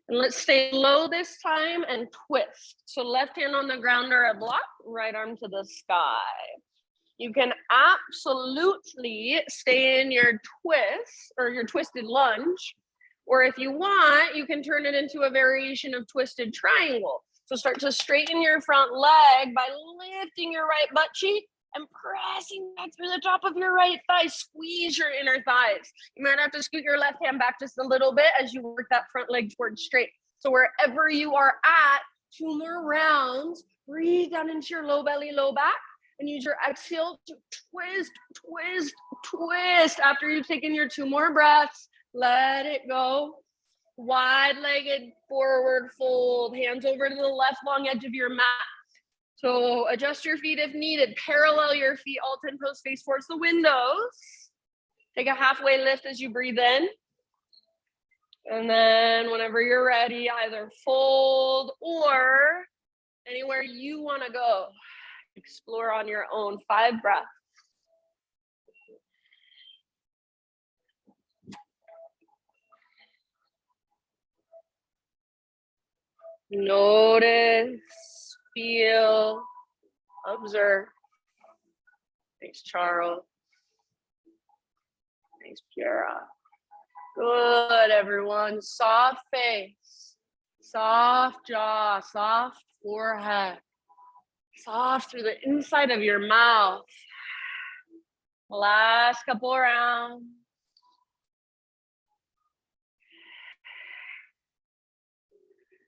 And let's stay low this time and twist. So left hand on the ground or a block, right arm to the sky. You can absolutely stay in your twist or your twisted lunge. Or if you want, you can turn it into a variation of twisted triangle. So start to straighten your front leg by lifting your right butt cheek and pressing back through the top of your right thigh. Squeeze your inner thighs. You might have to scoot your left hand back just a little bit as you work that front leg towards straight. So wherever you are at, 2 more rounds. Breathe down into your low belly, low back, and use your exhale to twist, twist, twist. After you've taken your 2 more breaths, let it go. Wide-legged forward fold, hands over to the left long edge of your mat. So adjust your feet if needed. Parallel your feet, all 10 toes face towards the windows. Take a halfway lift as you breathe in. And then whenever you're ready, either fold or anywhere you want to go. Explore on your own. 5 breaths. Notice, feel, observe. Thanks, Charles. Thanks, Piera. Good, everyone. Soft face, soft jaw, soft forehead, soft through the inside of your mouth. Last couple rounds.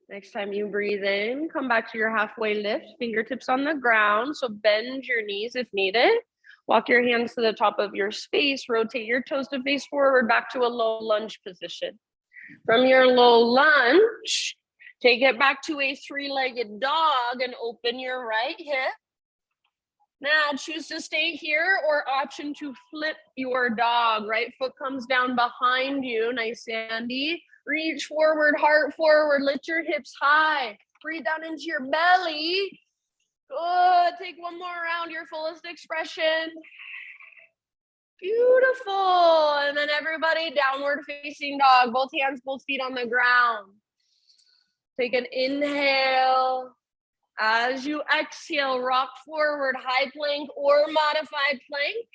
Next time you breathe in, come back to your halfway lift, fingertips on the ground. So bend your knees if needed. Walk your hands to the top of your space. Rotate your toes to face forward back to a low lunge position. From your low lunge, Take it back to a three-legged dog and open your right hip. Now choose to stay here or option to flip your dog. Right foot comes down behind you. Nice, Sandy. Reach forward, heart forward. Lift your hips high. Breathe down into your belly. Good. Take one more round, your fullest expression. Beautiful. And then everybody, downward facing dog. Both hands, both feet on the ground. Take an inhale. As you exhale, rock forward, high plank or modified plank.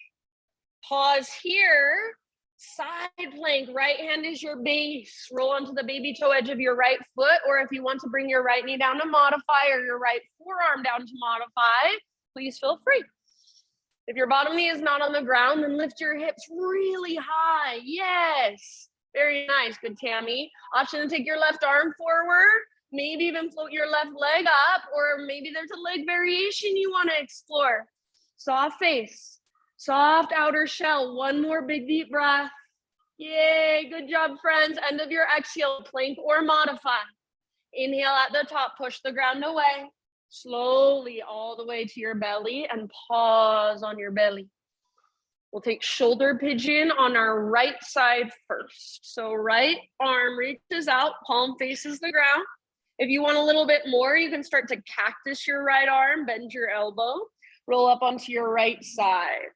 Pause here. Side plank, right hand is your base. Roll onto the baby toe edge of your right foot, or if you want to bring your right knee down to modify or your right forearm down to modify, please feel free. If your bottom knee is not on the ground, then lift your hips really high. Yes, very nice, good Tammy. Option to take your left arm forward, maybe even float your left leg up, or maybe there's a leg variation you want to explore. Soft face. Soft outer shell. One more big deep breath. Yay, good job, friends. End of your exhale, plank or modify. Inhale at the top, push the ground away. Slowly all the way to your belly and pause on your belly. We'll take shoulder pigeon on our right side first. So right arm reaches out, palm faces the ground. If you want a little bit more, you can start to cactus your right arm, bend your elbow, roll up onto your right side.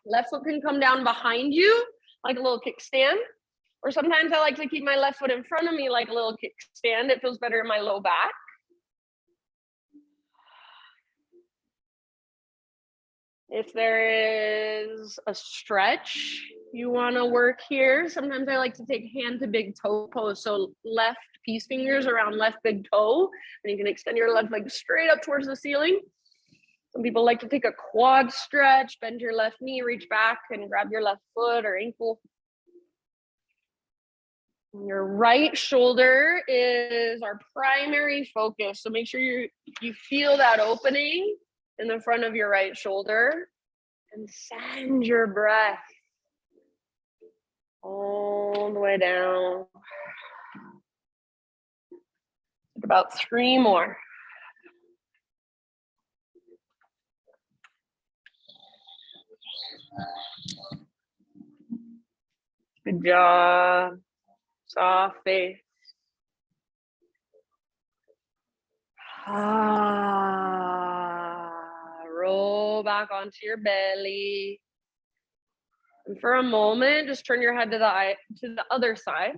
Left foot can come down behind you like a little kickstand, or sometimes I like to keep my left foot in front of me like a little kickstand. It feels better in my low back. If there is a stretch you want to work here, sometimes I like to take hand to big toe pose. So left peace fingers around left big toe, and you can extend your left leg straight up towards the ceiling. Some people like to take a quad stretch, bend your left knee, reach back and grab your left foot or ankle. And your right shoulder is our primary focus. So make sure you feel that opening in the front of your right shoulder and send your breath all the way down. About 3 more. Good job. Soft face. Roll back onto your belly. And for a moment, just turn your head to the other side.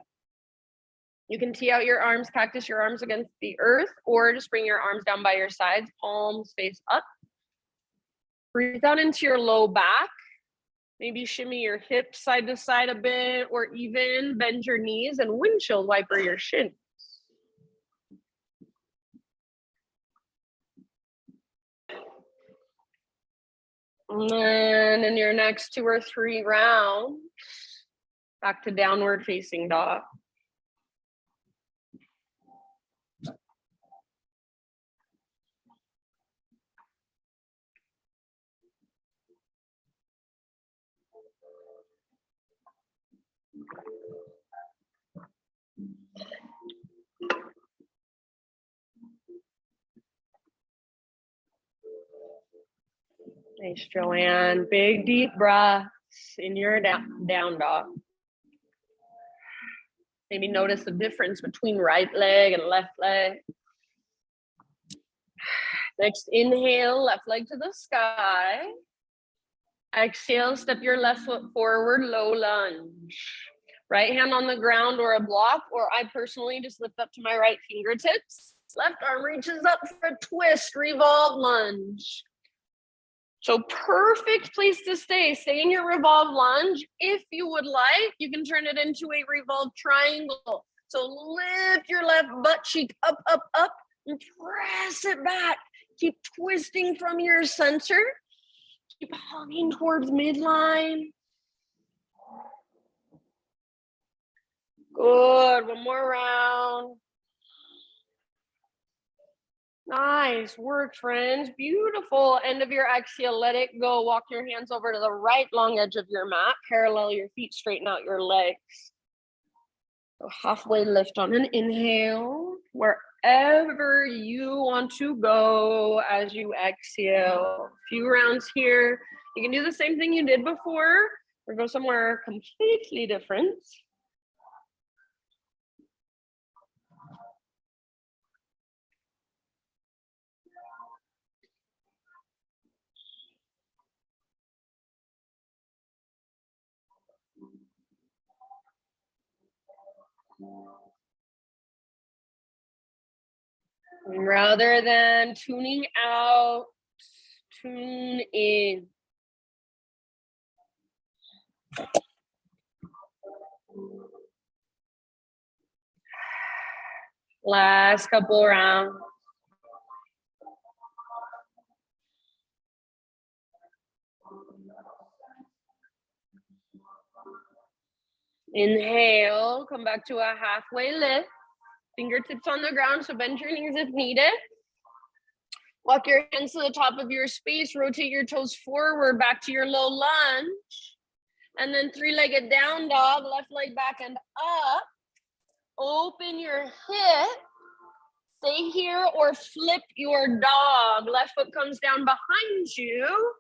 You can tee out your arms, cactus your arms against the earth, or just bring your arms down by your sides, palms face up. Breathe out into your low back. Maybe shimmy your hips side to side a bit, or even bend your knees and windshield wiper your shins. And then in your next 2 or 3 rounds, back to downward facing dog. Nice, Joanne. Big deep breaths in your down dog. Maybe notice the difference between right leg and left leg. Next, inhale, left leg to the sky. Exhale, step your left foot forward, low lunge. Right hand on the ground or a block, or I personally just lift up to my right fingertips. Left arm reaches up for a twist, revolve lunge. So perfect place to stay. Stay in your revolve lunge. If you would like, you can turn it into a revolve triangle. So lift your left butt cheek up, up, up, and press it back. Keep twisting from your center. Keep hugging towards midline. Good, one more round. Nice work, friends. Beautiful. End of your exhale, let it go. Walk your hands over to the right long edge of your mat. Parallel your feet, straighten out your legs. So halfway lift on an inhale, wherever you want to go as you exhale. A few rounds here. You can do the same thing you did before or go somewhere completely different. Rather than tuning out, tune in. Last couple rounds. Inhale, come back to a halfway lift. Fingertips on the ground, so bend your knees if needed. Walk your hands to the top of your space, rotate your toes forward back to your low lunge. And then three-legged down dog, left leg back and up. Open your hip. Stay here or flip your dog. Left foot comes down behind you.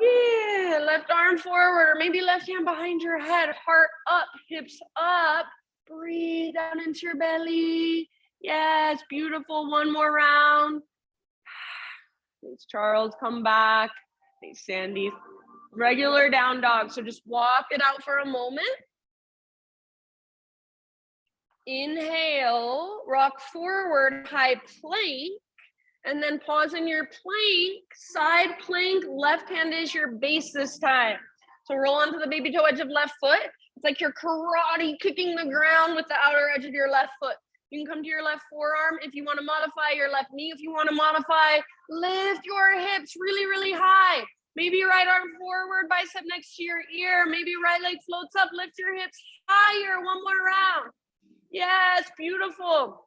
Yeah, left arm forward, or maybe left hand behind your head, heart up, hips up. Breathe down into your belly. Yes, beautiful. One more round. Thanks, Charles. Come back. Thanks, Sandy. Regular down dog. So just walk it out for a moment. Inhale, rock forward, high plank. And then pause in your plank, side plank, left hand is your base this time. So roll onto the baby toe edge of left foot. It's like you're karate kicking the ground with the outer edge of your left foot. You can come to your left forearm if you want to modify, your left knee if you want to modify. Lift your hips really, really high. Maybe right arm forward, bicep next to your ear. Maybe right leg floats up, lift your hips higher. One more round. Yes, beautiful.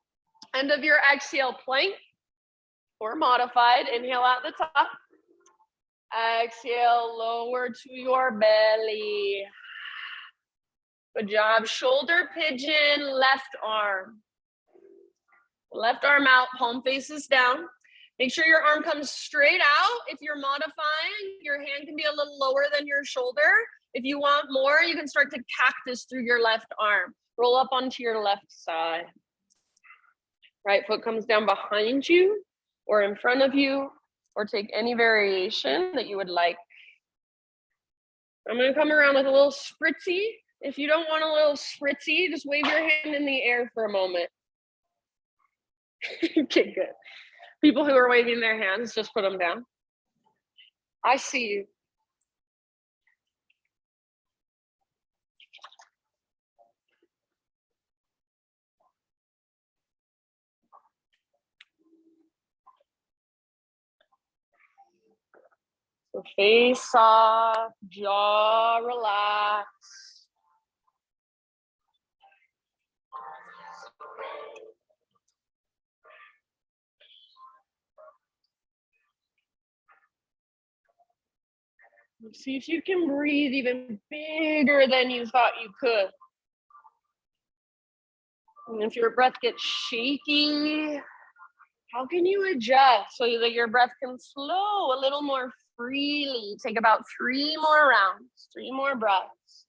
End of your exhale, plank. Or modified. Inhale out the top. Exhale, lower to your belly. Good job. Shoulder pigeon, left arm. Left arm out, palm faces down. Make sure your arm comes straight out. If you're modifying, your hand can be a little lower than your shoulder. If you want more, you can start to cactus through your left arm. Roll up onto your left side. Right foot comes down behind you or in front of you, or take any variation that you would like. I'm gonna come around with a little spritzy. If you don't want a little spritzy, just wave your hand in the air for a moment. Okay, good. People who are waving their hands, just put them down. I see you. So face off, jaw relax. See if you can breathe even bigger than you thought you could. And if your breath gets shaky, how can you adjust so that your breath can flow a little more freely? Take about 3 more rounds, 3 more breaths.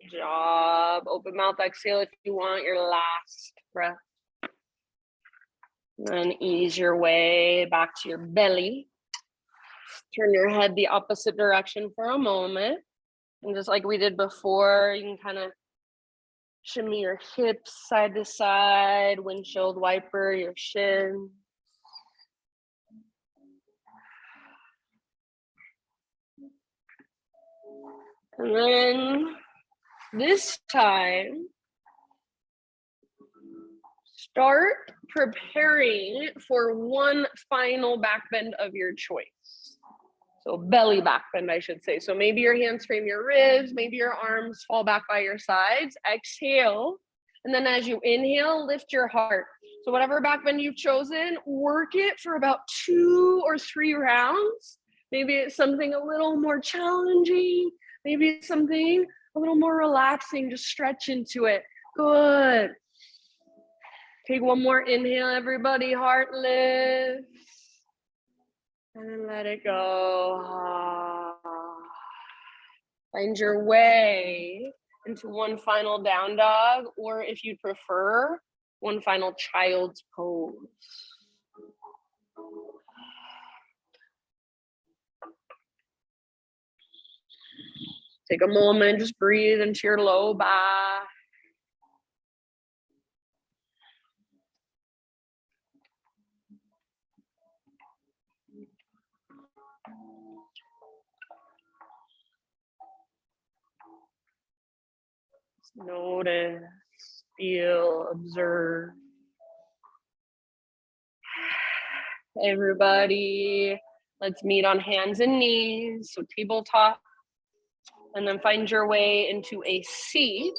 Good job. Open mouth exhale if you want your last breath. Then ease your way back to your belly. Turn your head the opposite direction for a moment. And just like we did before, you can kind of shimmy your hips side to side, windshield wiper your shin. And then this time, start preparing for one final back bend of your choice. So belly back bend, I should say. So maybe your hands frame your ribs, maybe your arms fall back by your sides. Exhale, And then as you inhale, lift your heart. So whatever back bend you've chosen, work it for about 2 or 3 rounds. Maybe it's something a little more challenging. Maybe it's something a little more relaxing. Just stretch into it. Good. Take one more inhale, everybody. Heart lifts. And then let it go. Find your way into one final down dog, or if you prefer, one final child's pose. Take a moment, just breathe into your low back. Notice, feel, observe. Everybody, let's meet on hands and knees, so tabletop. And then find your way into a seat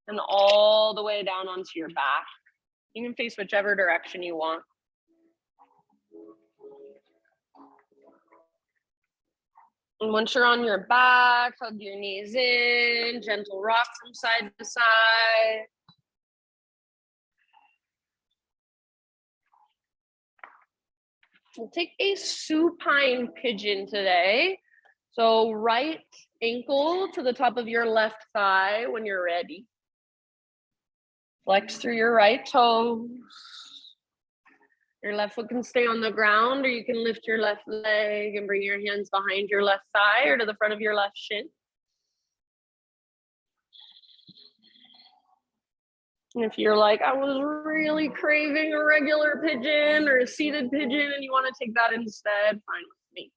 and all the way down onto your back. You can face whichever direction you want. And once you're on your back, hug your knees in, gentle rock from side to side. We'll take a supine pigeon today. So right ankle to the top of your left thigh when you're ready. Flex through your right toes. Your left foot can stay on the ground, or you can lift your left leg and bring your hands behind your left thigh or to the front of your left shin. And if you're like, I was really craving a regular pigeon or a seated pigeon and you want to take that instead, fine with me.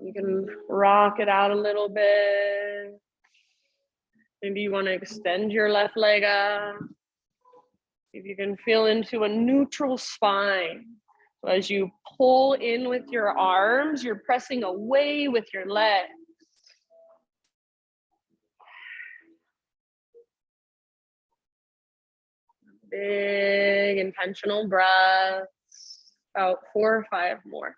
You can rock it out a little bit. Maybe you want to extend your left leg up. If you can feel into a neutral spine. So as you pull in with your arms, you're pressing away with your legs. Big intentional breaths, about 4 or 5 more.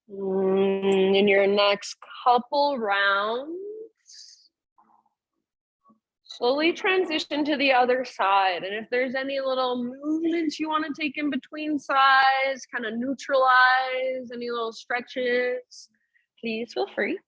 In your next couple rounds, slowly transition to the other side. And if there's any little movements you want to take in between sides, kind of neutralize any little stretches, please feel free.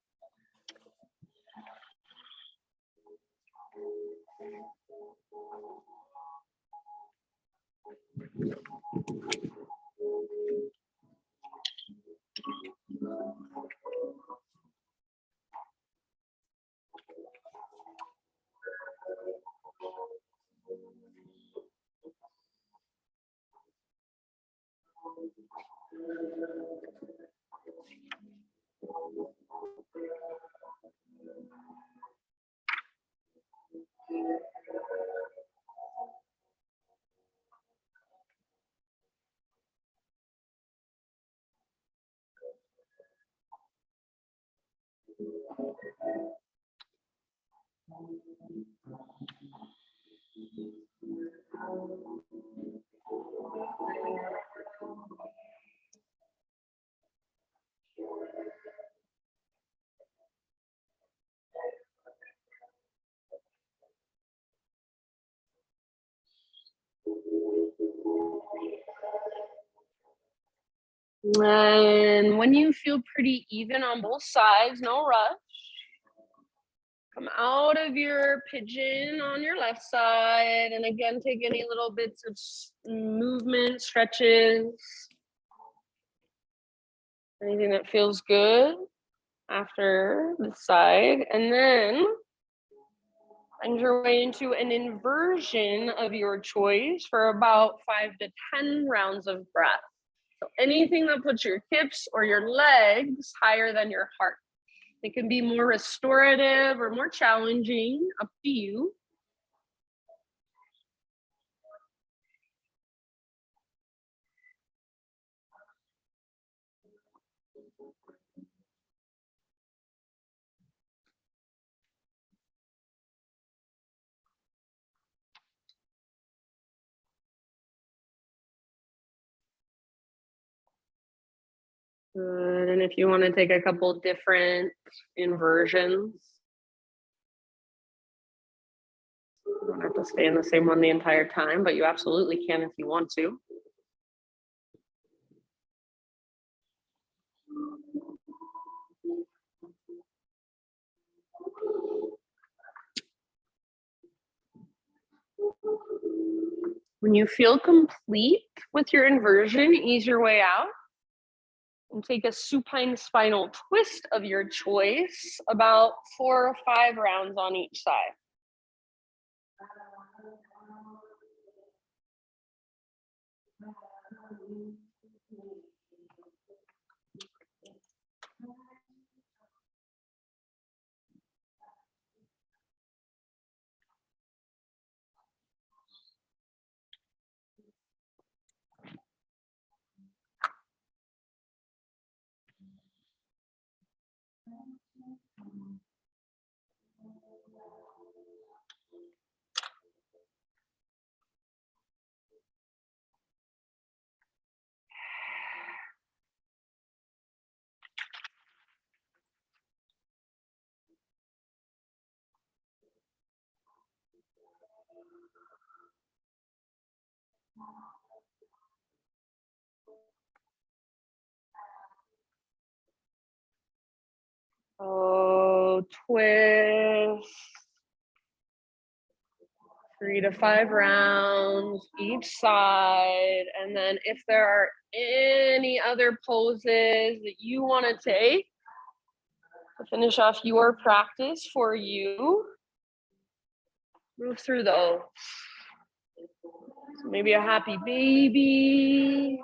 And when you feel pretty even on both sides, no rush. Come out of your pigeon on your left side. And again, take any little bits of movement, stretches. Anything that feels good after the side. And then Find your way into an inversion of your choice for about 5 to 10 rounds of breath. So anything that puts your hips or your legs higher than your heart. It can be more restorative or more challenging, up to you. Good. And if you want to take a couple different inversions, you don't have to stay in the same one the entire time, but you absolutely can if you want to. When you feel complete with your inversion, ease your way out and take a supine spinal twist of your choice, about 4 or 5 rounds on each side. Oh, twist. 3 to 5 rounds each side. And then if there are any other poses that you want to take to finish off your practice for you, move through those. So maybe a happy baby,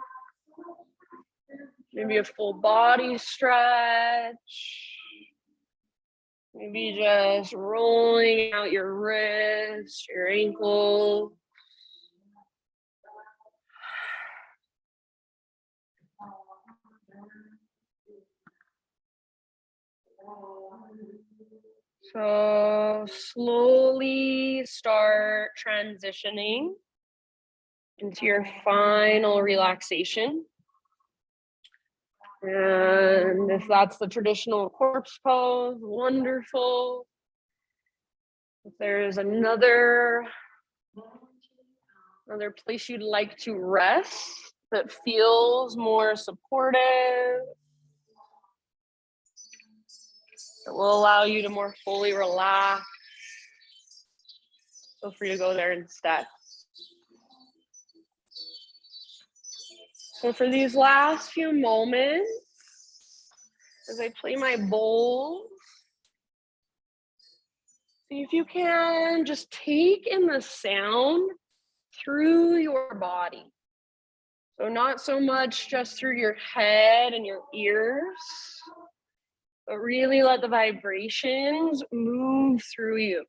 maybe a full body stretch. Maybe just rolling out your wrist, your ankle. So slowly start transitioning into your final relaxation. And if that's the traditional corpse pose, wonderful. If there's another place you'd like to rest that feels more supportive, that will allow you to more fully relax, feel free to go there instead. So for these last few moments, as I play my bowl, see if you can just take in the sound through your body. So not so much just through your head and your ears, but really let the vibrations move through you.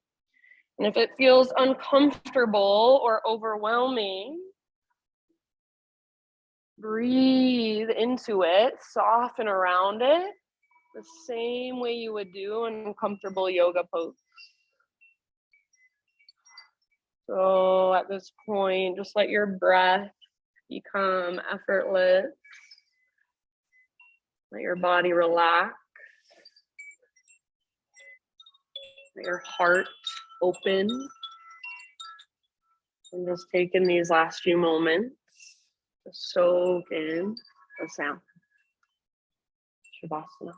And if it feels uncomfortable or overwhelming, breathe into it, soften around it, the same way you would do an uncomfortable yoga pose. So at this point, just let your breath become effortless. Let your body relax. Let your heart open. And just take in these last few moments to soak in the sound. Shavasana.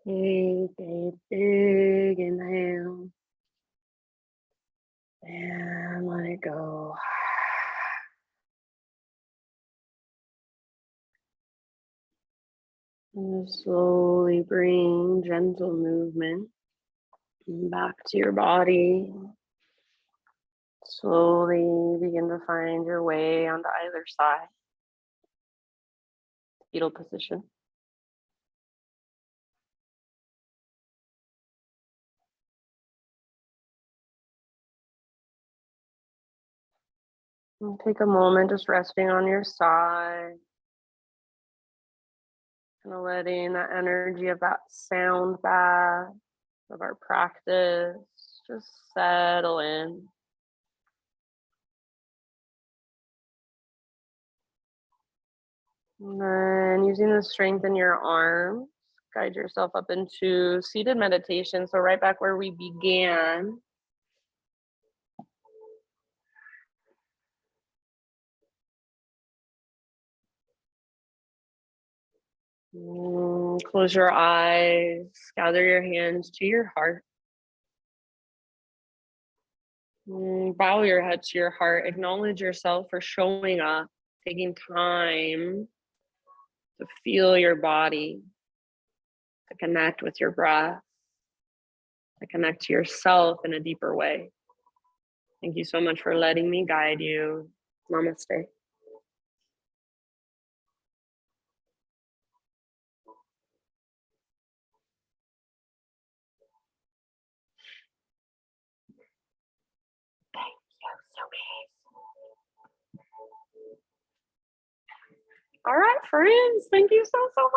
Take a big inhale and let it go. And just slowly bring gentle movement back to your body. Slowly begin to find your way onto either side. Fetal position. And take a moment just resting on your side. Kind of letting that energy of that sound bath of our practice just settle in. And then using the strength in your arms, guide yourself up into seated meditation. So right back where we began. Close your eyes, gather your hands to your heart. Bow your head to your heart. Acknowledge yourself for showing up, taking time to feel your body, to connect with your breath, to connect to yourself in a deeper way. Thank you so much for letting me guide you. Namaste. All right, friends. Thank you so much.